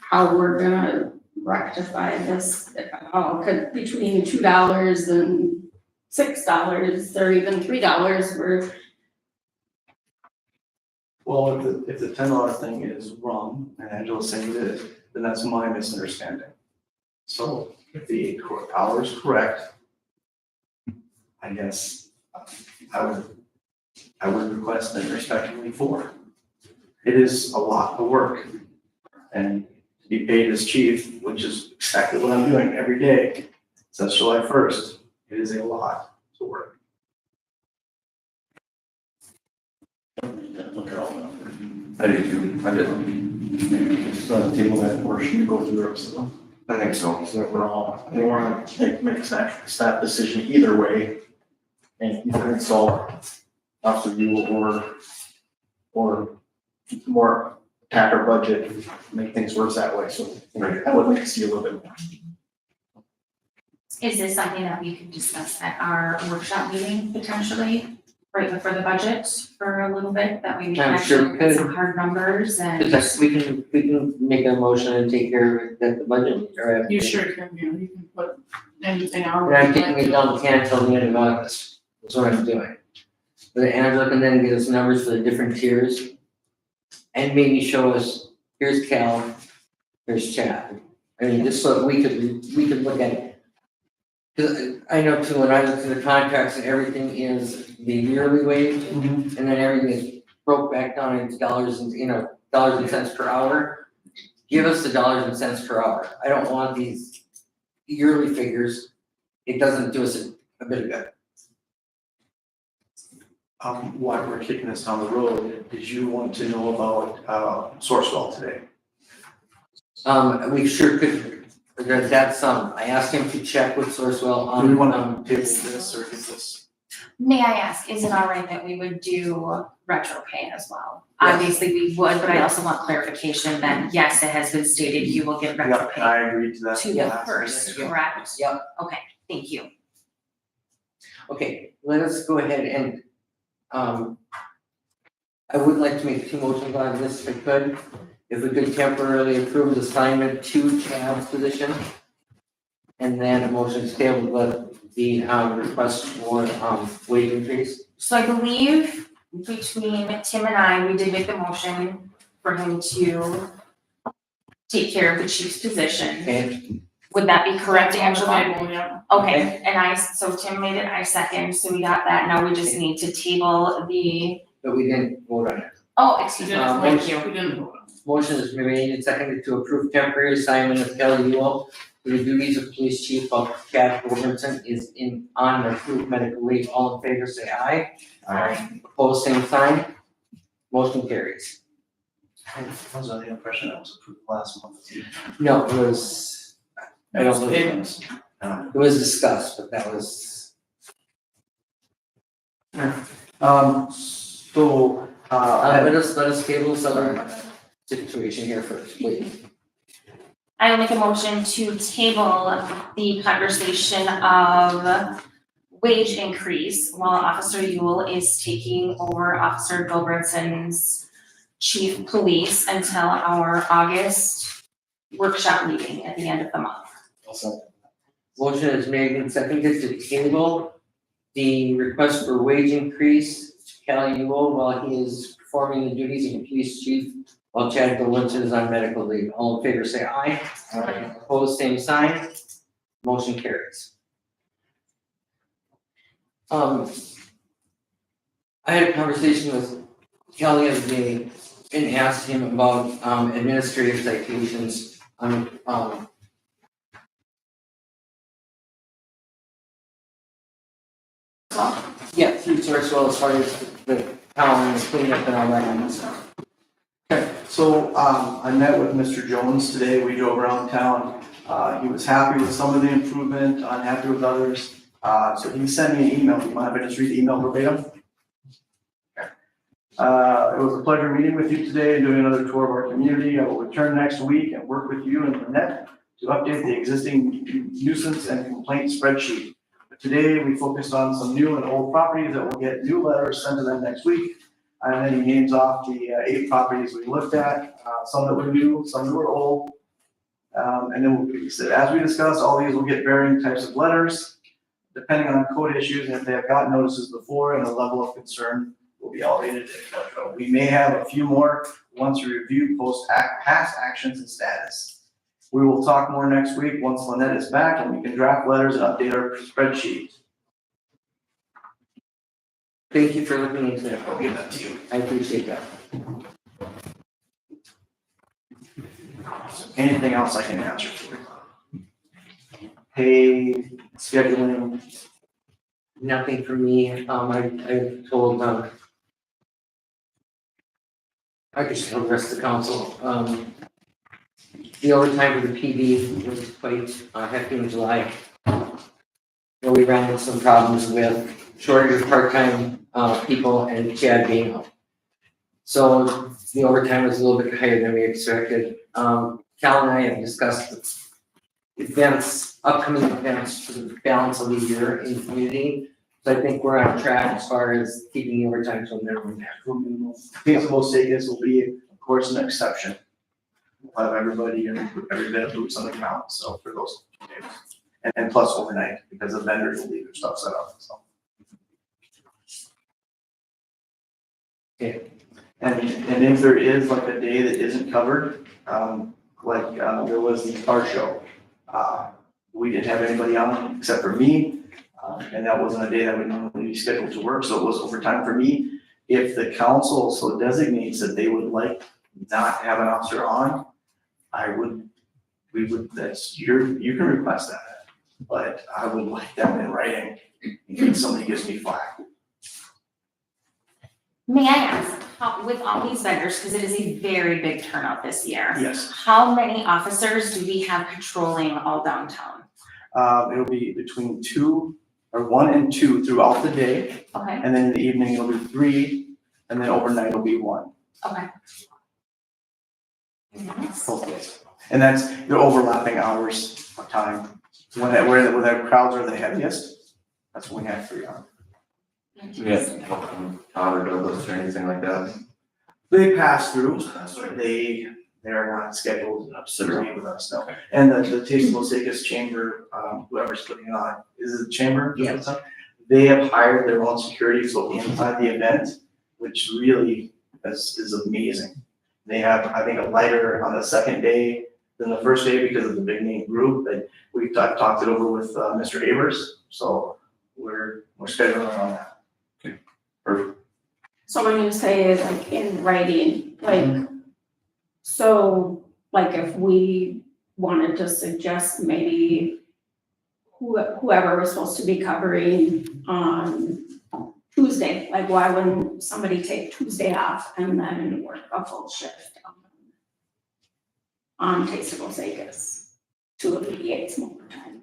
how we're gonna rectify this, how could, between $2 and $6 or even $3, we're, Well, if the $10 thing is wrong, and Angela's saying it is, then that's my misunderstanding. So if the hour is correct, I guess I would request that respectively 4. It is a lot of work. And to be paid as chief, which is exactly what I'm doing every day, since July 1st, it is a lot of work. Look at all that. I do too, I did. Just on the table that portion to go through the rest of them. I think so. So that we're all, I don't wanna make a snap decision either way. And you can consult after you or more attack our budget, make things worse that way, so I would like to see a little bit more. Is this something that we could discuss at our workshop meeting potentially, right before the budget for a little bit, that way we can I'm sure actually we get could. some hard numbers and. We can make a motion and take care of it at the budget, or. You sure can, you can put anything out. And I'm kicking it down the can until the end of August, that's what I'm doing. But Angela can then get us numbers for the different tiers. And maybe show us, here's Cal, here's Chad. I mean, just so that we could look at it. Cause I know too, when I look at the contracts and everything is the yearly wage, and then everything is broke back down into dollars and, dollars and cents per hour. Give us the dollars and cents per hour. I don't want these yearly figures. It doesn't do us a bit of good. While we're kicking this down the road, did you want to know about Sourcewell today? We sure could, that's I asked him to check with Sourcewell Do we on, want to table this or is this? May I ask, is it all right that we would do retro pay as well? Yes. Obviously, we would, but I also want clarification that, yes, it has been stated you will get retro Yeah, pay I agreed to that. to the last first, meeting. correct? Yep. Okay, thank you. okay, let us go ahead and, I would like to make 2 motions on this if I could. If we could temporarily approve the assignment to Chad's position. And then a motion to table the request for, wage increase. So I believe between Tim and I, we did make the motion for him to take care of the chief's position. Okay, Would that be correct, Angela? Yeah. Okay, and so Tim made it, I second, so we got that, now we just need to table the, but we didn't vote on it. oh, We excuse me, didn't, thank you. we didn't vote on it. Motion is made and seconded to approve temporary assignment of Kelly Ewell to the duties of police chief while Chad Wilkinson is on approved medical leave. All in favor, say aye. Aye. Opposed, same sign. Motion carries. I was under the impression that was approved last month too. No, it was, I don't know, it Payments. was discussed, but that was, let us table this other situation here first, please. I will make a motion to table the conversation of wage increase while Officer Yule is taking over Officer Gilbertson's chief police until our August workshop meeting at the end of the month. Motion is made and seconded to table the request for wage increase to Kelly Ewell while he is performing the duties of the police chief while Chad Wilkinson is on medical leave. All in favor, say aye. Aye. Opposed, same sign. Motion carries. I had a conversation with Kelly the other day and asked him about administrative citations on yeah, through Sourcewell as far as the town and the cleanup and all that kind of stuff. Okay, so, I met with Mr. Jones today, we drove around town, he was happy with some of the improvement, unhappy with others. So he sent me an email, do you mind if I just read the email verbatim? It was a pleasure meeting with you today and doing another tour of our community. I will return next week and work with you and Lynette to update the existing nuisance and complaint spreadsheet. But today, we focused on some new and old properties that will get new letters sent to them next week. And then he names off the 8 properties we looked at, some that were new, some that were old. And then he said, as we discussed, all these will get varying types of letters, depending on code issues, and if they have gotten notices before, and the level of concern will be elevated, etc. We may have a few more once we review past actions and status. We will talk more next week once Lynette is back and we can draft letters and update our spreadsheet. Thank you for looking into that. I'll give that to you. I appreciate that. Anything else I can answer for you? Pay, scheduling, Nothing for me. I told, I just told the rest of the council, the overtime for the PD was quite hefty in July. Where we ran into some problems with shortage of part-time people and Chad being out. So the overtime was a little bit higher than we expected. Cal and I have discussed events, upcoming events for the balance of the year in the community. So I think we're on track as far as keeping the overtime to a minimum. Case of Osakis will be, of course, an exception. We'll have everybody and every bit of boots on the ground, so for those days. And plus overnight, because the vendors will leave their stuff set up, so. Okay. And if there is like a day that isn't covered, there was the car show. We didn't have anybody on except for me, and that wasn't a day that would normally be scheduled to work, so it was overtime for me. If the council so designates that they would like not to have an officer on, you can request that, but I would like that in writing in case somebody gives me flack. May I ask, with all these vendors, because it is a very big turnout this year, Yes, how many officers do we have patrolling all downtown? it'll be between 1 and 2 throughout the day, Okay, and then in the evening it'll be 3, and then overnight it'll be 1. okay. Both days. And that's their overlapping hours of time. When the crowds are the heaviest, that's when we have 3 on. Yeah, Todd or Douglas or anything like that. They pass through, so they are not scheduled to meet with us, no. And the Taste of Osakis Chamber, whoever's putting it on, is it the chamber? Yes. They have hired their own security, so inside the event, which really is amazing. They have, I think, a lighter on the second day than the first day because of the big name group, but we've talked it over with Mr. Avers, so we're scheduling on that. Okay, perfect. So when you say like in writing, like, so like if we wanted to suggest maybe whoever was supposed to be covering on Tuesday, like why wouldn't somebody take Tuesday off and then work a full shift on Taste of Osakis to alleviate some overtime?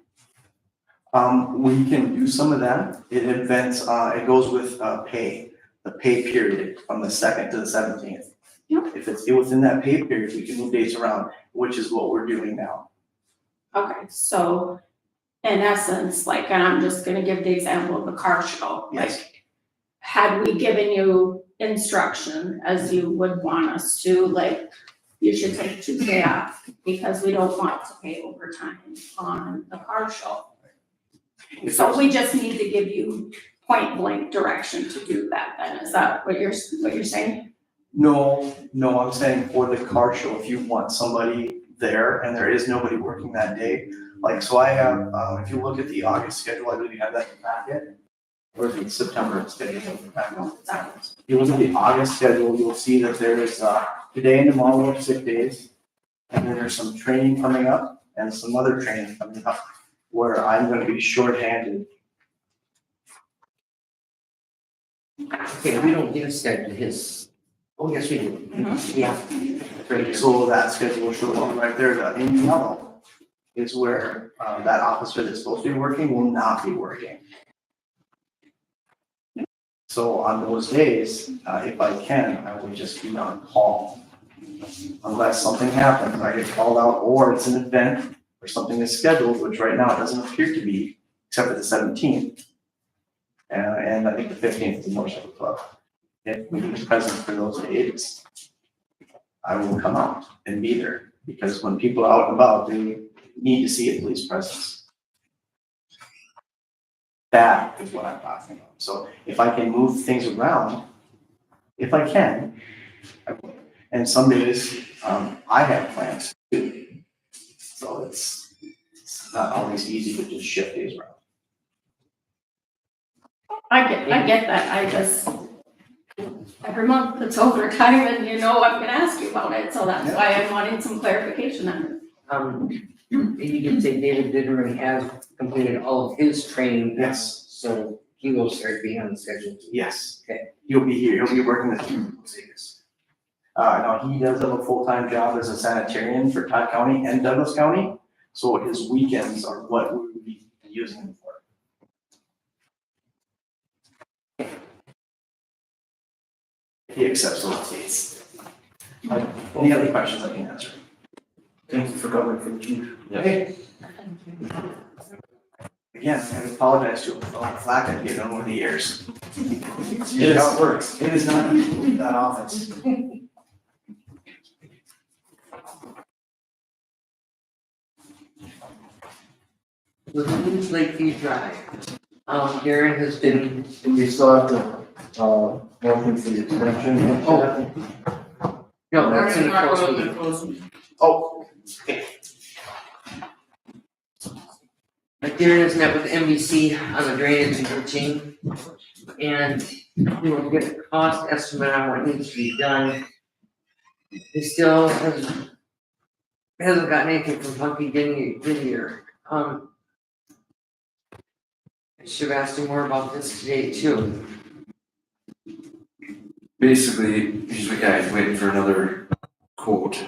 We can do some of that. It goes with pay, the pay period from the 2nd to the 17th. Yeah. If it's within that pay period, we can move dates around, which is what we're doing now. Okay, so in essence, like, and I'm just gonna give the example of the car show. Yes. Like, had we given you instruction as you would want us to, like, you should take Tuesday off because we don't want to pay overtime on the car show. So we just need to give you point blank direction to do that then, is that what you're saying? No, I'm saying for the car show, if you want somebody there and there is nobody working that day, like, so I have, if you look at the August schedule, I believe you have that in the packet. Or is it September schedule? If you look at the August schedule, you'll see that there is, today and tomorrow are 6 days. And then there's some training coming up and some other training coming up where I'm gonna be shorthanded. Okay, we don't get a schedule his, oh, yes, we do. Yeah. That's right here. So that schedule shows up right there, the in yellow is where, that officer that's supposed to be working will not be working. So on those days, if I can, I will just be on call. Unless something happens, I get called out, or it's an event, or something is scheduled, which right now it doesn't appear to be, except for the 17th. And I think the 15th is the motorcycle club. If we need present for those days, I will come out and be there, because when people are out and about, they need to see a police presence. That is what I'm talking about. So if I can move things around, if I can, I will. And some days, I have plans too. So it's not always easy to just shift days around. I get that, I just, every month it's overtime and you know I'm gonna ask you about it, so that's why I'm wanting some clarification on it. You can say David Ditterman has completed all of his training. Yes. So he will start being on the schedule. Yes. Okay. He'll be here, he'll be working with Osakis. No, he does have a full-time job as a sanitarian for Todd County and Douglas County, so his weekends are what we would be using him for. He accepts those dates. Any other questions I can answer? Thank you for covering for the chief. Okay. Again, I apologize to him for all the flack I've given him over the years. It's how it works. It is not easy to leave that office. The Queens Lakeview Drive. Darren has been, We still have to, motion for the extension. no, that's in the Mark close wrote meeting. the closed meeting. Oh, Darren has met with MBC on the drainage and routine. And he will get a cost estimate on what needs to be done. He still hasn't gotten anything from Funky Gideon. I should have asked him more about this today too. Basically, he's the guy waiting for another quote.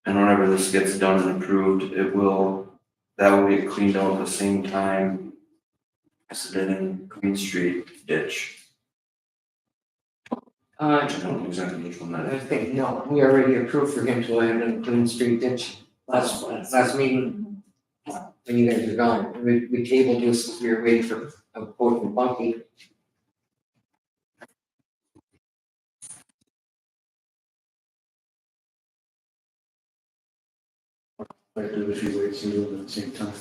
And whenever this gets done and approved, that will get cleaned out at the same time as the dead end Queen Street ditch. I don't know exactly which one that I is. think, no, we already approved for him to land in Queen Street ditch last meeting. When you guys are gone, we tabled this because we were waiting for a quote from Funky. Like, do a few ways to do it at the same time.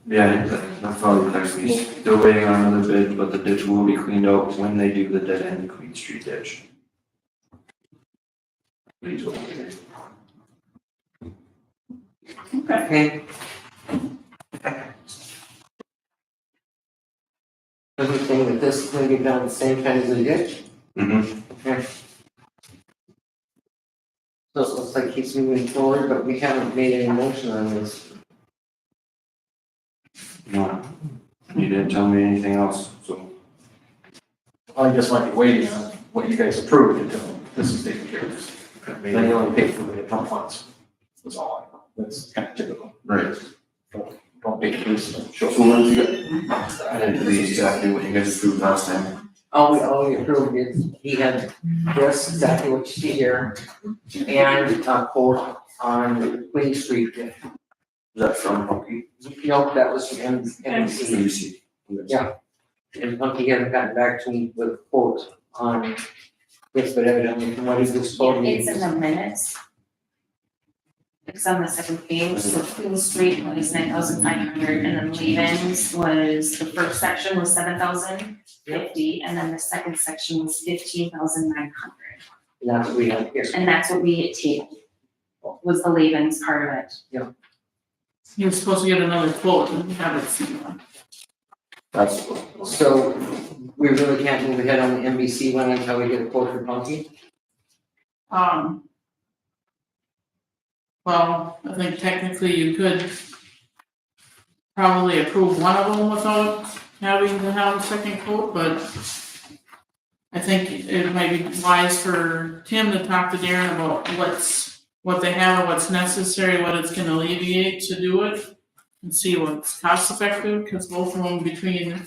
Yeah, that's probably actually, still waiting on another bid, but the ditch will be cleaned out when they do the dead end Queen Street ditch. Please hold it. Okay. Doesn't think that this is gonna get done at the same time as the ditch. Okay. So it looks like he's moving forward, but we haven't made any motion on this. No, you didn't tell me anything else, so. I just might be waiting on what you guys approved until this is taken care of. Then you only pay for the pump funds. That's all I know. That's kind of typical. Right. Don't pay for this. Show. So what did you get? I didn't do exactly what you guys approved last time. All we approved is he had this, exactly what you see here, and quote on Queen Street. Is that from Funky? Nope, that was from NBC. ABC. Yeah. And Funky hasn't gotten back to me with a quote on this, but evidently from what he just told me. It's in the minutes. It's on the second page, so Queen Street was 9,500, and then Leavens was, the first section was 7,050, and then the second section was 15,900. That's what we have here. And that's what we tabled, was the Leavens part of it. He was supposed to get another quote and we haven't seen one. That's. So we really can't move ahead on the NBC one until we get a quote for Funky? Well, I think technically you could probably approve one of them without having to have a second quote, but I think it might be wise for Tim to talk to Darren about what they have and what's necessary, what it's gonna alleviate to do it. and see what's cost effective, because both of them between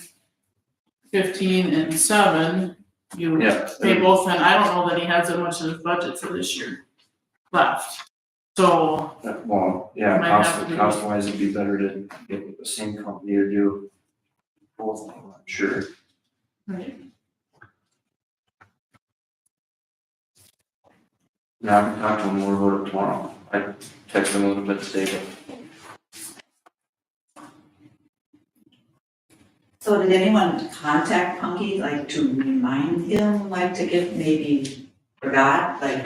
15 and 7, you Yeah. pay both, and I don't know that he has that much in his budget for this year left. So, Well, yeah, Might have to- cost wise, it'd be better to get with the same company to do both, I'm not sure. right. Now I can talk to him more about it tomorrow. I text him a little bit today, So did anyone contact Punky, like to remind him, like to give, maybe forgot, like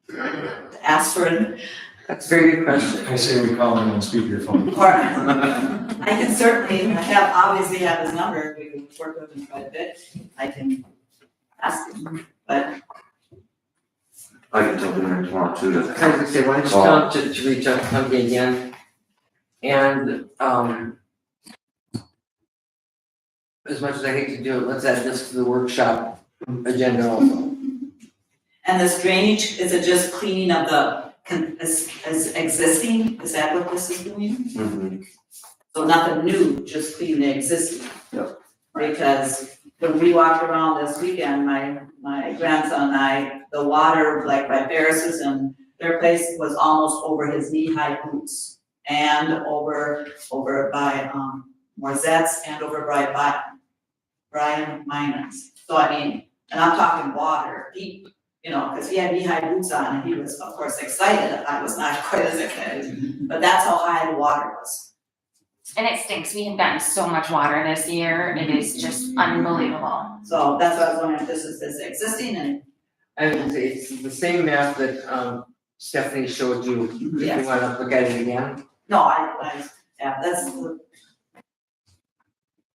to ask for it? That's a very good question. I say we call him on speakerphone. Or, I can certainly, obviously have his number, we work with him quite a bit, I can ask him, but I can tell him tomorrow too. I was gonna say, why don't you tell him to reach out to company again? And, as much as I hate to do it, let's add this to the workshop agenda also. and this drainage, is it just cleaning of the, is existing, is that what this is doing? Mhm. So nothing new, just clean the existing. Yep. Because when we walked around this weekend, my grandson and I, the water, like by Ferris's and their place was almost over his knee-high boots. And over by, Morzette's and over by Brian Miners. So I mean, and I'm talking water, deep, you know, because he had knee-high boots on and he was, of course, excited. I was not quite as excited, but that's how high the water was. And it stinks. We have gotten so much water this year. It is just unbelievable. So that's why I was wondering if this is existing and, I would say it's the same map that, Stephanie showed you, if you Yes. wanna look at it again. no, yeah, that's,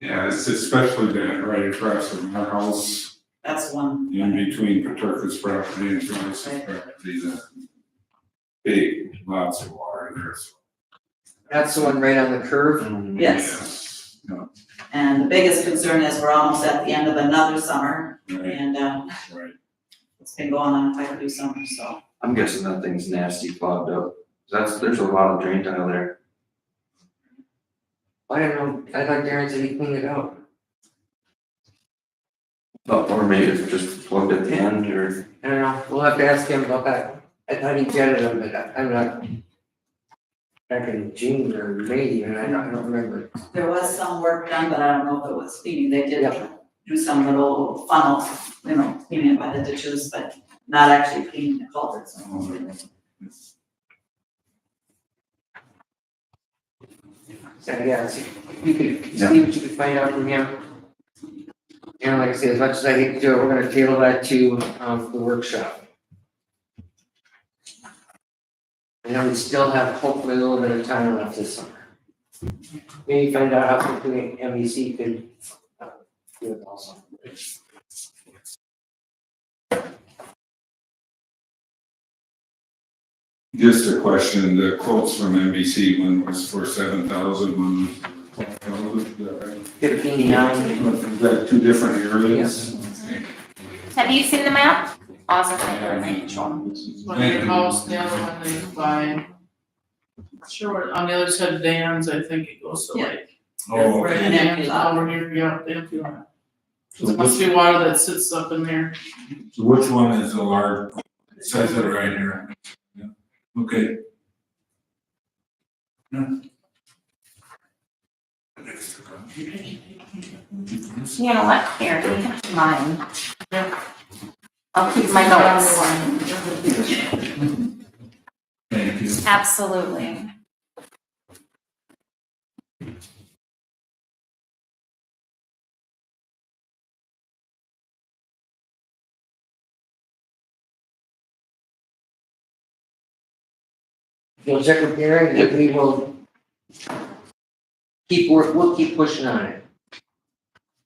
Yeah, it's especially that right across from our house, that's one. in between Paterka's property and Joyce's property, that big, lots of water there, so. That's the one right on the curve. Yes, Yeah, and the biggest concern is we're almost at the end of another summer right, and, right. it's been going on quite a few summers, so. I'm guessing that thing's nasty clogged up. There's a lot of drain tile there. I don't know, I thought Darren said he cleaned it out. Or maybe it's just plugged at the end or. I don't know, we'll have to ask him about that. I thought he jetted them, but I'm not. Back in June or May even, I don't remember. There was some work done, but I don't know if it was cleaning, they did Yeah. do some little funnel, you know, cleaning by the ditches, but not actually cleaning the culverts. So yeah, see if you could, see what you could find out from him. And like I say, as much as I hate to do it, we're gonna table that to, the workshop. And then we still have hopefully a little bit of time left this summer. Maybe find out how quickly MEC could, do it also. Just a question, the quotes from NBC, one was for 7,000, one was for 12,000, 59. is that two different areas? Have you seen the map? Awesome. One in your house, the other one they buy. Sure, on the other side of Dan's, I think it goes to Yeah. like, Oh, right okay. in Dan's, over here, yeah, the empty lot. So there must be water that sits up in there. So which one is the large, it says it right here. Yeah. Okay. You know what? Here, you can keep mine. I'll keep my notes. Thank you. Absolutely. You'll check with Darren, and we will we'll keep pushing on it.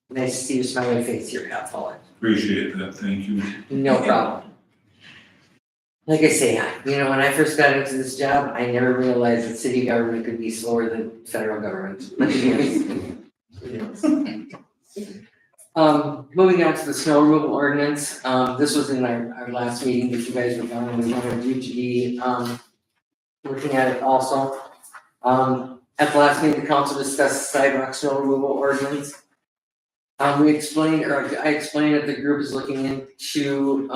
Nice to see your smiling face here, Pat Foley. Appreciate that, thank you. No problem. Like I say, when I first got into this job, I never realized that city government could be slower than federal government. Moving on to the snow removal ordinance, this was in our last meeting that you guys were on, we wanted you to be, looking at it also. At the last meeting, the council discussed sidewalk snow removal ordinance. I explained that the group is looking into,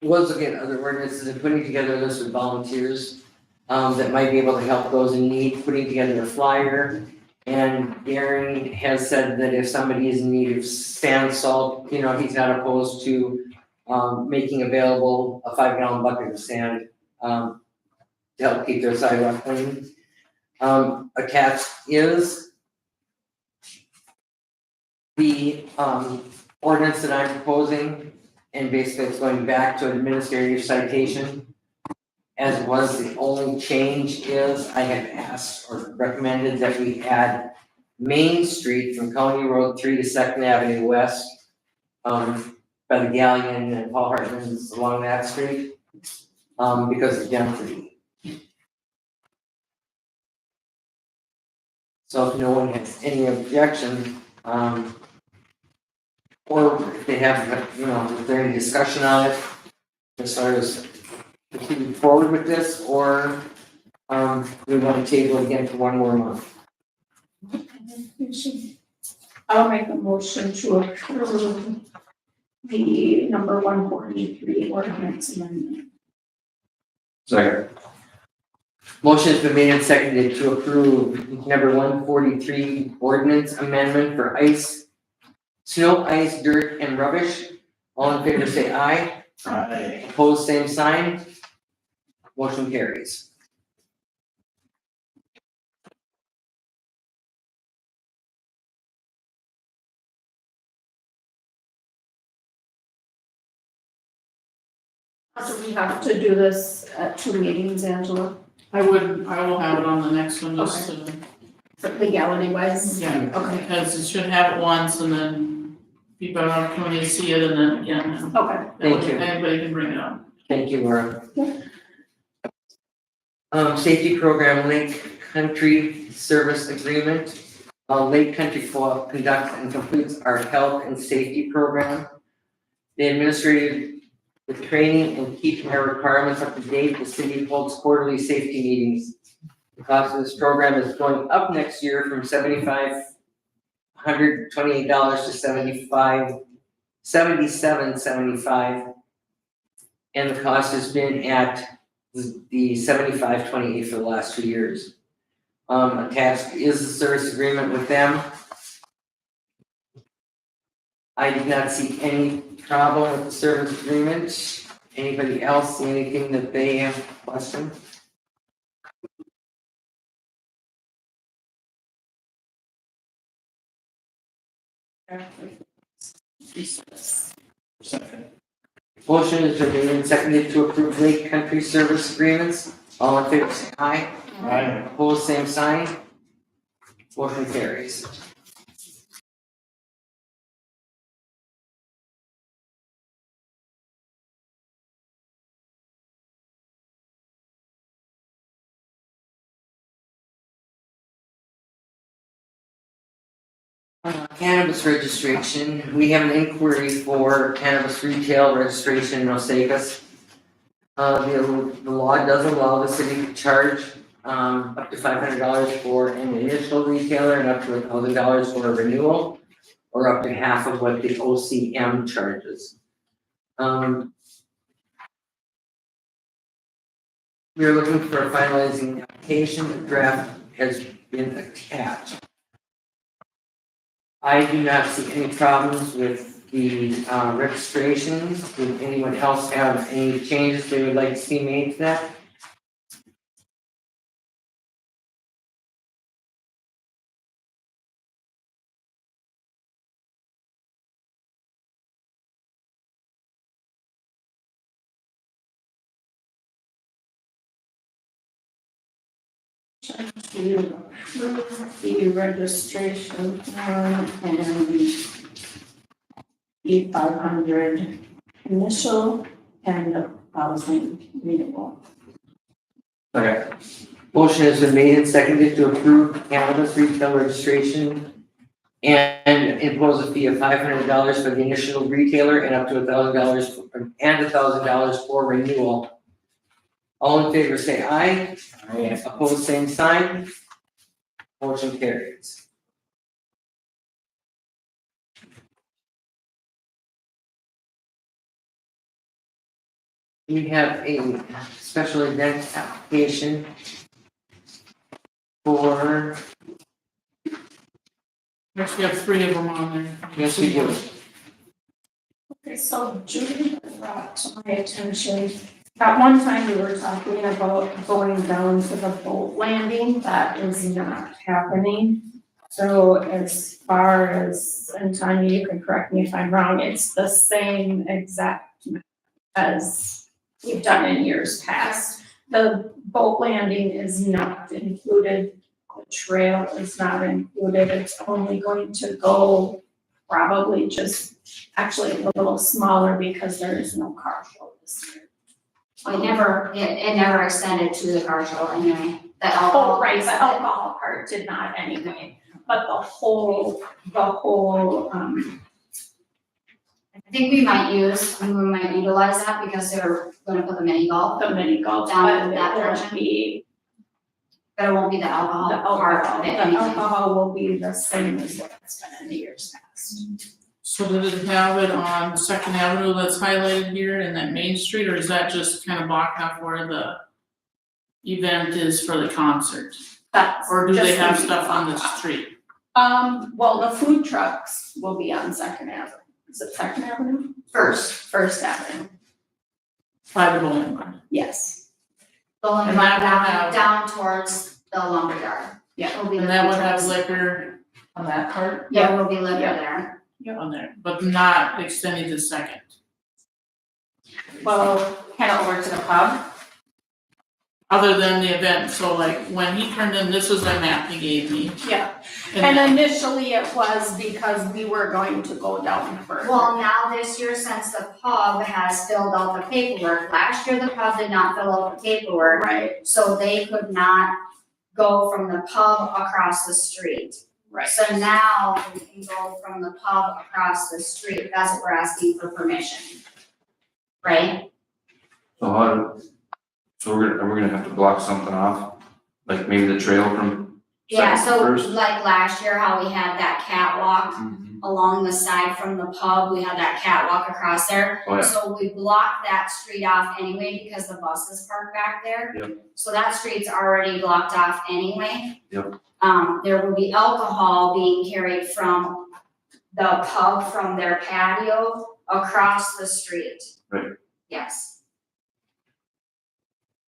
was looking at other ordinances and putting together a list of volunteers that might be able to help those in need, putting together a flyer. And Darren has said that if somebody is in need of sand, salt, he's not opposed to making available a 5-gallon bucket of sand to help keep their sidewalk clean. Attached is the ordinance that I'm proposing, and basically it's going back to an administrative citation. As it was, the only change is I have asked or recommended that we add Main Street from County Road 3 to 2nd Avenue West, by the Galleon and Paul Hartman's along that street, because of density. So if no one has any objection, or if they have, if there any discussion on it, as far as proceeding forward with this, or we want to table it again for one more month. I'll make a motion to approve the number 143 ordinance amendment. Second. Motion has been made and seconded to approve number 143 ordinance amendment for snow, ice, dirt, and rubbish. All in favor say aye. Aye. Opposed, same sign. Motion carries. Do we have to do this at 2 meetings, Angela, I will have it on the next one, just to, for legality wise? yeah, Okay, because it should have it once and then people are coming to see it and then again, and okay. Thank you. anybody can bring it up. Thank you, Laura. Yeah. Safety program Lake Country Service Agreement. Lake Country Co-op conducts and completes our health and safety program. The administrative, the training and keeping our requirements up to date, the city holds quarterly safety meetings. The cost of this program is going up next year from $7,528 to $77.75. And the cost has been at the $75.28 for the last 2 years. Attached is the service agreement with them. I did not see any problem with the service agreement. Anybody else see anything that they have questioned? Second. Motion is made and seconded to approve Lake Country Service Agreements. All in favor say aye. Aye. Opposed, same sign. Motion carries. Cannabis registration, we have an inquiry for cannabis retail registration in Osakis. The law does allow the city to charge up to $500 for an initial retailer and up to $1,000 for a renewal, or up to half of what the OCM charges. We are looking for a finalizing application. The draft has been attached. I do not see any problems with the registrations. Does anyone else have any changes they would like to see made to that? To approve the registration form and the 500 initial and 1,000 renewal. Okay. Motion has been made and seconded to approve cannabis retail registration and impose a fee of $500 for the initial retailer and up to $1,000 for renewal. All in favor, say aye. Aye. Opposed, same sign. Motion carries. We have a special event application for, Actually, we have 3 of them on there. yes, we do. Okay, so Judy brought to my attention, at one time we were talking about going down to the boat landing, that is not happening. So as far as, and Tanya, you can correct me if I'm wrong, it's the same exact as we've done in years past. The boat landing is not included, the trail is not included, it's only going to go probably just actually a little smaller because there is no car show this year. It never extended to the car show anyway, the alcohol. Oh, right, the alcohol part did not anyway, but the whole, I think we might utilize that because they're gonna put the mini golf, the mini golf, Down but in it that won't direction? be, but it won't be the alcohol the part alcohol, of the it anyway. alcohol will be the same as what it's been in the years past. So did it have it on Second Avenue that's highlighted here in that Main Street, or is that just kind of blocked off where the event is for the concert? That's Or do they just have gonna be stuff on the blocked off. street? Well, the food trucks will be on Second Avenue. Is it Second Avenue? First Avenue, By the bowling green? yes. Going And that would down, have- down towards the lumberyard. Yeah. It'll be And the that would food have trucks. liquor on that part? There will be liquor Yeah. there. On there, but not extending to Second. Well, kind of over to the pub. Other than the event, so like when he turned in, this was the map he gave me. Yeah, And and initially it was because we were going to go down further. Well, now this year, since the pub has filled out the paperwork, last year the pub did not fill out the paperwork, Right, so they could not go from the pub across the street. right. So now we can go from the pub across the street, that's what we're asking for permission. Right? So we're gonna have to block something off, like maybe the trail from Yeah, Second so first? like last year, how we had that catwalk along the side from the pub, we had that catwalk across there. Oh, yeah. So we blocked that street off anyway because the buses park back there. Yep. So that street's already blocked off anyway. Yep. There will be alcohol being carried from the pub, from their patio across the street. Right. Yes.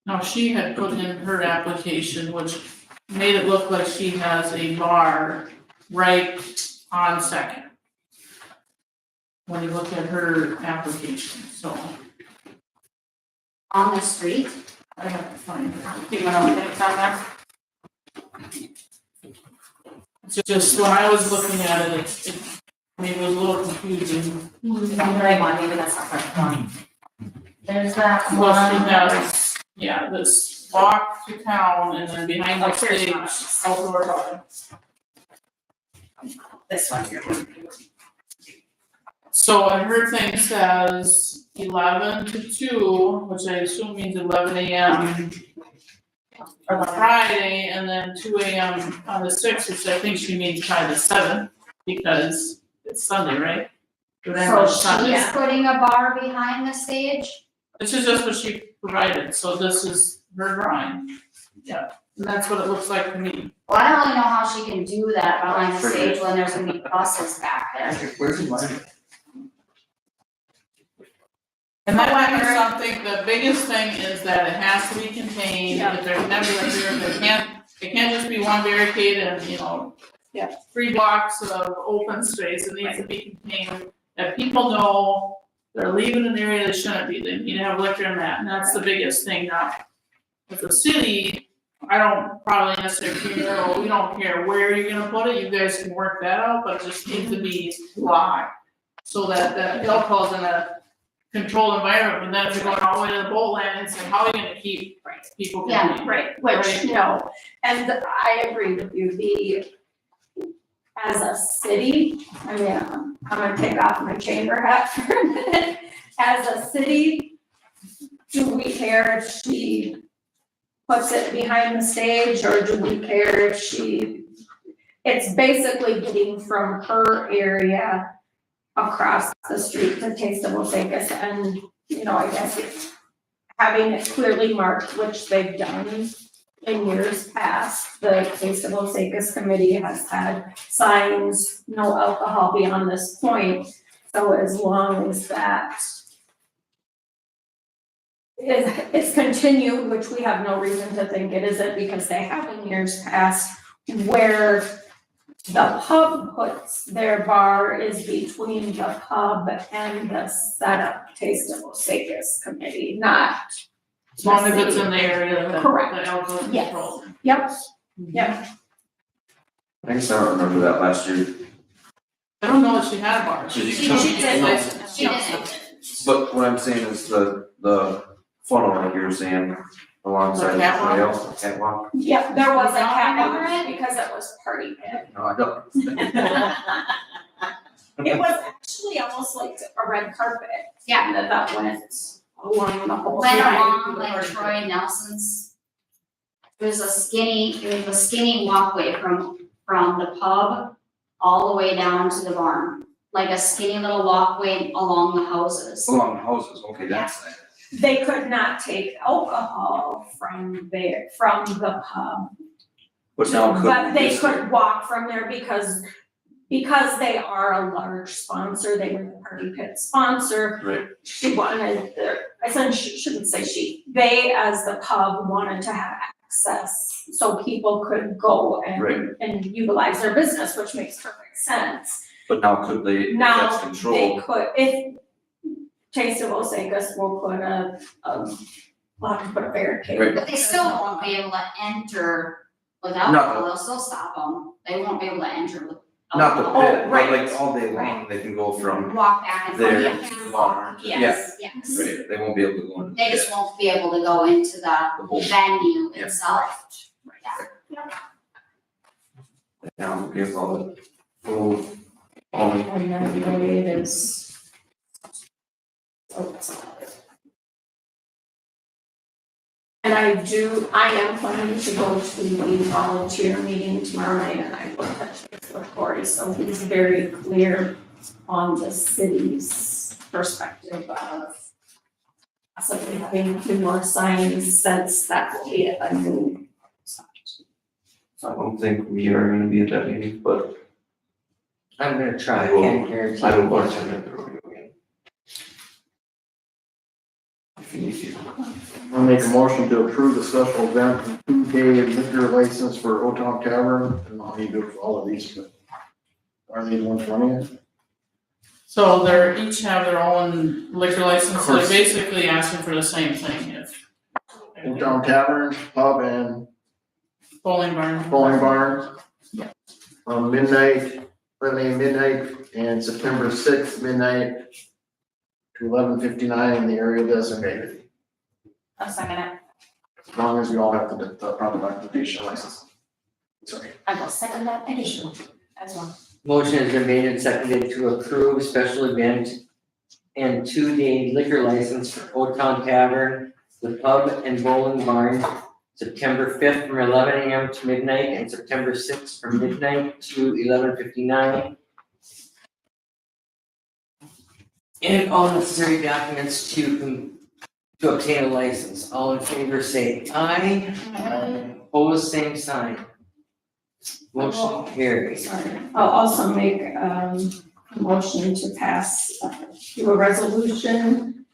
now she had put in her application, which made it look like she has a bar right on Second. When you look at her application, so On the street, I have to find her. Do you want to look at it on there? It's just, when I was looking at it, it maybe was a little confusing. Right one, maybe that's not the one. There's that Plus she one. has, yeah, this walk to town and then behind the stage, outdoor bar. This one here. So, and her thing says 11 to 2, which I assume means 11 a.m. on Friday, and then 2 a.m. on the 6th, which I think she means probably the 7th, because it's Sunday, right? Whatever so Sunday. she's putting a bar behind the stage. This is just what she provided, so this is her drawing. Yeah, and that's what it looks like to me. Well, I don't really know how she can do that behind the stage when there's gonna be buses back there. Where's the money? And that is something, the biggest thing is that it has to be contained, if there's never it can't just be one barricade and, you know, Yeah. 3 blocks of open space, it needs to be contained, that people know they're leaving an area they shouldn't be, they need to have liquor in that, and that's the biggest thing now. With the city, I don't probably necessarily care, or we don't care where you're gonna put it, you guys can work that out, but it just needs to be locked. So that the alcohol's in a controlled environment, and then if you're going all the way to the boat landing, so how are you gonna keep people Yeah. contained? Right, which, no, and I agree with you, as a city, I mean, I'm gonna take off my chamber hat for a minute. As a city, do we care if she puts it behind the stage, or do we care if it's basically getting from her area across the street to Taste of Osakis, and, you know, I guess it's having it clearly marked, which they've done in years past. The Taste of Osakis committee has had signs, no alcohol beyond this point. So as long as that is continued, which we have no reason to think it isn't, because they have in years past, where the pub puts their bar is between the pub and the setup Taste of Osakis committee, not. As long as it's in the area that Correct. the alcohol is Yes. controlled. Yep, yep. I guess I don't remember that last year. I don't know if she had a bar. She didn't. She didn't. But what I'm saying is the funnel, like you were saying, alongside the The catwalk? trail, catwalk. Yep, there was a You don't remember catwalk it? because it was party pit. No, I don't. It was actually almost like a red carpet. Yeah. That went along the whole Went side. along like Troy Nelson's. It was a skinny walkway from the pub all the way down to the barn. Like a skinny little walkway along the houses. Along the houses, okay, that's it. They could not take alcohol from the pub. But now could. But they could walk from there because they are a large sponsor, they were the party pit sponsor. Right. She wanted they as the pub wanted to have access so people could go Right. and utilize their business, which makes perfect sense. But now could they, if Now, that's They controlled, could, if Taste of Osakis will put we'll have to put a barricade. Right. But they still won't be able to enter with Not the- alcohol, they'll still stop them. They won't be able to enter with not the alcohol. pit, but right. like all day long, they can go from Walk back and forth. there Yeah. to the barn. Yes, yes. Right, they won't be able to go into. They just won't be able to go into the whole. venue Yeah. itself. Yeah, I'm okay with all the full, all the. And then the way it is. And I am planning to go to the volunteer meeting tomorrow night, and I will touch base with Corey, so he's very clear on the city's perspective of possibly having 2 more signs, since that will be a new sign. I don't think we are gonna be at that meeting, but I'm gonna try, I I will- can't guarantee. I don't want to attend the rodeo again. If you need to. I'll make a motion to approve the special event, 2-day liquor license for Old Town Tavern, and I'll need to do all of these, but are they the ones running it? So they're each have their own liquor license, so they're Course. basically asking for the same thing if. Old Town Tavern, pub and Bowling barn. bowling barn. Midnight, 11 a.m. midnight, and September 6th, midnight to 11:59 in the area designated, I'll second it. as long as we all have the proper documentation license. Sorry. I will second that addition as well. Motion has been made and seconded to approve special event and 2-day liquor license for Old Town Tavern, the pub and bowling barn, September 5th from 11 a.m. to midnight, and September 6th from midnight to 11:59. And all necessary documents to obtain a license. All in favor say aye. Opposed, same sign. Motion carries. Sorry. I'll also make a motion to pass, do a resolution,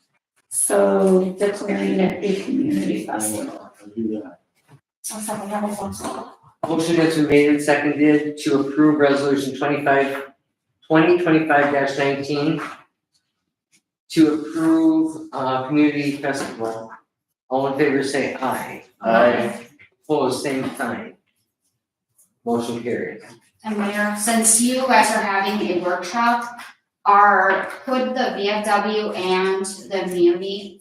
so declaring it a community festival. I'll do that. I'll second that as well. Motion has been made and seconded to approve resolution 2025-19 to approve, community festival. All in favor say aye. Aye. Opposed, same sign. Motion carries. And Mayor, since you guys are having a workshop, could the VFW and the community,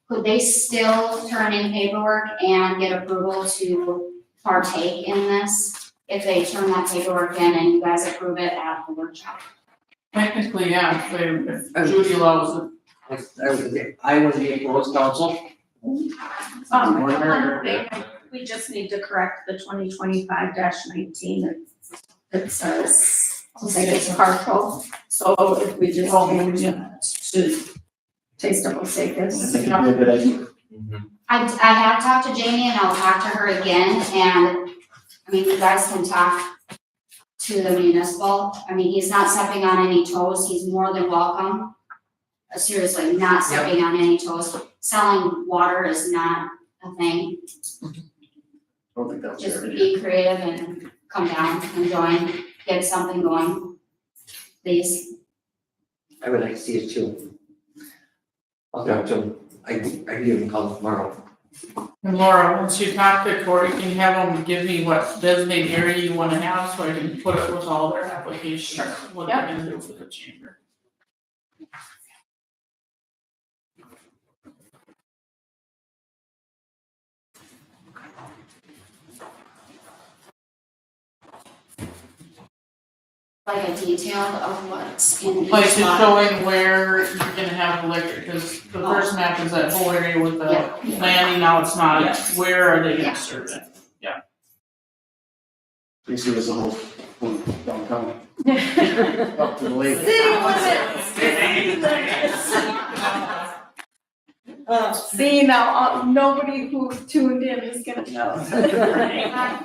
could they still turn in paperwork and get approval to partake in this? If they turn that paperwork in and you guys approve it at the workshop? Technically, yeah, if Judy allows it. I would be opposed, council. One thing, we just need to correct the 2025-19. It says, it's partial, so if we just change it to Taste of Osakis. Think it'd be a good idea. I have talked to Jamie and I'll talk to her again, and, I mean, you guys can talk to the municipal, I mean, he's not stepping on any toes, he's more than welcome. Seriously, not stepping on any toes, selling water is not a thing, I don't think that was just a good idea. be creative and come down and join, get something going, please. I would like to see it too. I'll talk to him, I could even call him tomorrow. And Laura, once you talk to Corey, can you have them give me what designated area you wanna have, so I can put it with all their applications, what they're gonna do for the chamber. Like a detail of what's in each Like just lot. showing where you're gonna have the liquor, cause the first map is that whole area with the Yeah. landing, now it's not, Yes. where are they Yeah. gonna serve it? Basically, it's a whole downtown. Up to the lake. See, now, nobody who tuned in is gonna know. I think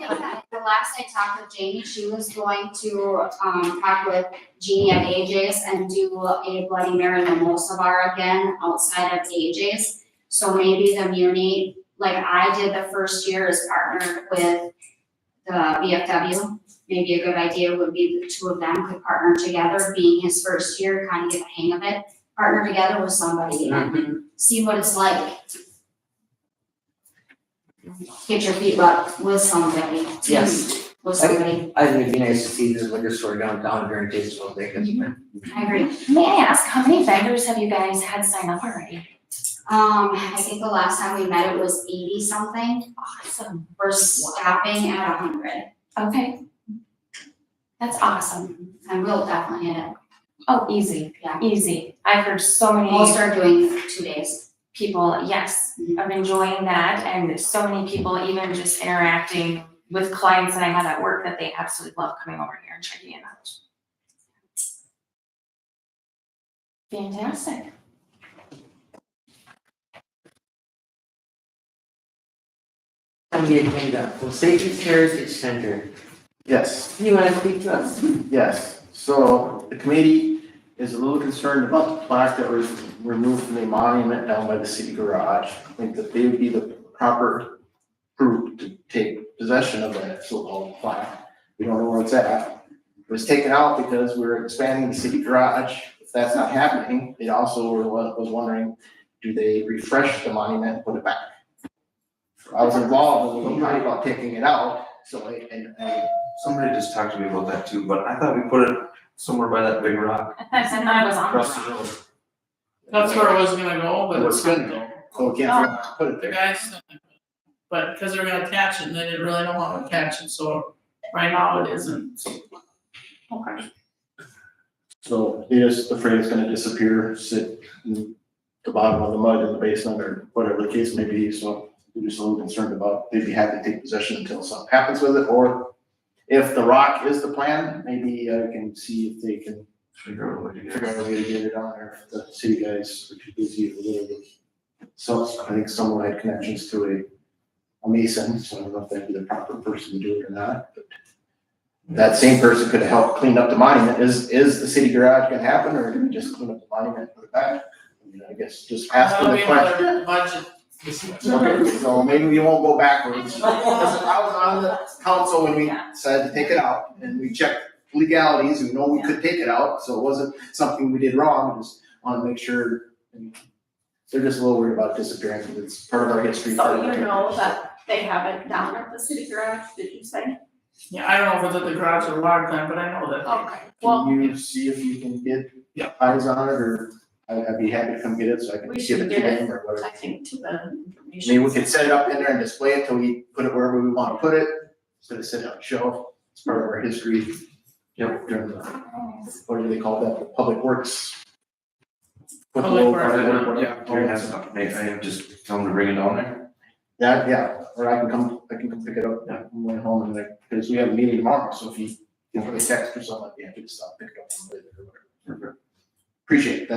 that the last I talked with Jamie, she was going to, talk with Jeannie at AJ's and do a Bloody Mary mimosa bar again outside of AJ's. So maybe the Muni, like I did the first year, is partnered with the VFW. Maybe a good idea would be the two of them could partner together, being his first year, kind of get the hang of it. Partner together with somebody and see what it's like. Get your feet wet with somebody. Yes. With somebody. I think it'd be nice to see this liquor store downtown during Taste of Osakis. I agree. May I ask, how many vendors have you guys had sign up already? I think the last time we met it was 80 something. Awesome. We're stopping at 100. Okay. That's awesome. And we'll definitely hit it. Oh, easy, Yeah. easy. I've heard so many We'll start doing 2 days. people, yes, of enjoying that, and so many people even just interacting with clients that I have at work that they absolutely love coming over here and checking it out. Fantastic. On the agenda, Osakis Heritage Center, Yes. you wanna speak to us? Yes, so the committee is a little concerned about the plaque that was removed from the monument down by the city garage. I think that they would be the proper group to take possession of that so-called plaque. We don't know where it's at. It was taken out because we're expanding the city garage. If that's not happening, they also was wondering, do they refresh the monument and put it back? I was involved when we were talking about taking it out, so and Somebody just talked to me about that too, but I thought we put it somewhere by that big rock I thought I was on. across the road. That's where it was gonna go, but It's it's good. not though. so we can't figure out how to put it The there. guys, but because they're gonna attach it and they didn't really know how to attach it, so right now it isn't. Okay. So they're just afraid it's gonna disappear, sit in the bottom of the mud in the basement or whatever the case may be, so we're just a little concerned about, they'd be happy to take possession until something happens with it, or if the rock is the plan, maybe I can see if they can Figure out what to figure out a way to get it on there, if the city guys are too busy or whatever. So I think someone had connections to a mason, so I don't know if that'd be the proper person to do it or not, but that same person could have helped clean up the monument. Is the city garage gonna happen, or do we just clean up the monument and put it back? I mean, I guess just asking That'll the be question. another budget discussion. Okay, so maybe we won't go backwards. Because I was on the council when we decided to take it out, and we checked legalities, we know we could take it out, so it wasn't something we did wrong, we just wanted to make sure. And they're just a little worried about disappearing, because it's part of our history. So you know that they have it down at the city garage, did you say? Yeah, I don't know if it's at the garage or water plant, but I know that. Okay, well, Can you see if you can get eyes on it, or I'd be happy to come get it, so I can We give should it to get it. them or whatever. I think to the information. Maybe we could set it up in there and display it till we put it wherever we want to put it, instead of sitting on a shelf. It's part of our history. Yep. During the, what do they call that, the public works Put the Public low works. part of it, Yeah, Karen has it, I have just tell them to bring it down there. Yeah, or I can come pick it up, yeah, on my way home and like, because we have a meeting tomorrow, so if you put a text or something like that, just stop, pick it up from later or whatever. Appreciate it,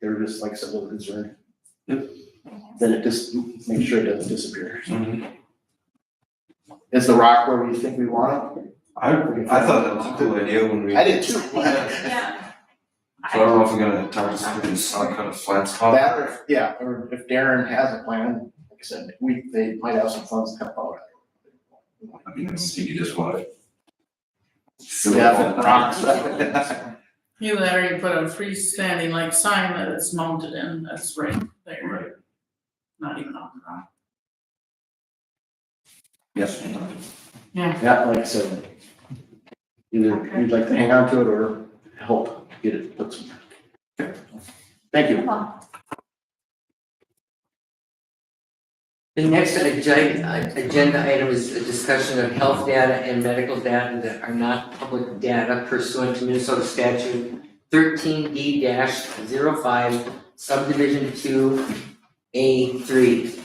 they're just, like I said, a little concerned. Yep. Then it just, make sure it doesn't disappear. Mm-hmm. Is the rock where we think we want it? I thought that was a cool idea when we. I did too. Yeah. So I don't know if we're gonna talk to somebody in some kind of flat spot. That or, yeah, or if Darren has a plan, like I said, they might have some funds to help out. I mean, I don't think you just want it. Yeah, rocks. Either that or you put a freestanding like sign that it's mounted in, that's right there. Right. Not even on the ground. Yes. Yeah, like I said, either you'd like to hang on to it or help get it put somewhere. Thank you. The next agenda item is a discussion of health data and medical data that are not public data pursuant to Minnesota statute 13D-05 subdivision 2A3.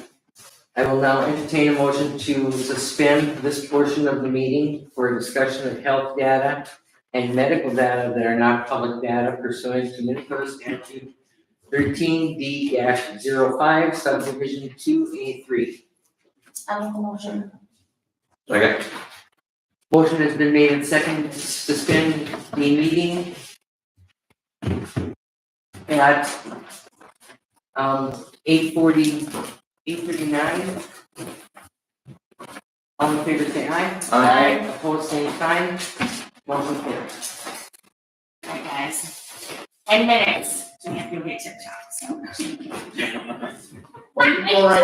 I will now entertain a motion to suspend this portion of the meeting for a discussion of health data and medical data that are not public data pursuant to Minnesota statute 13D-05 subdivision 2A3. I make a motion. Okay. Motion has been made and seconded to suspend the meeting at 8:39. All in favor say aye. Aye. Opposed, same sign. Motion carries. Alright, guys. 10 minutes. So we have to go get TikTok, so. All right,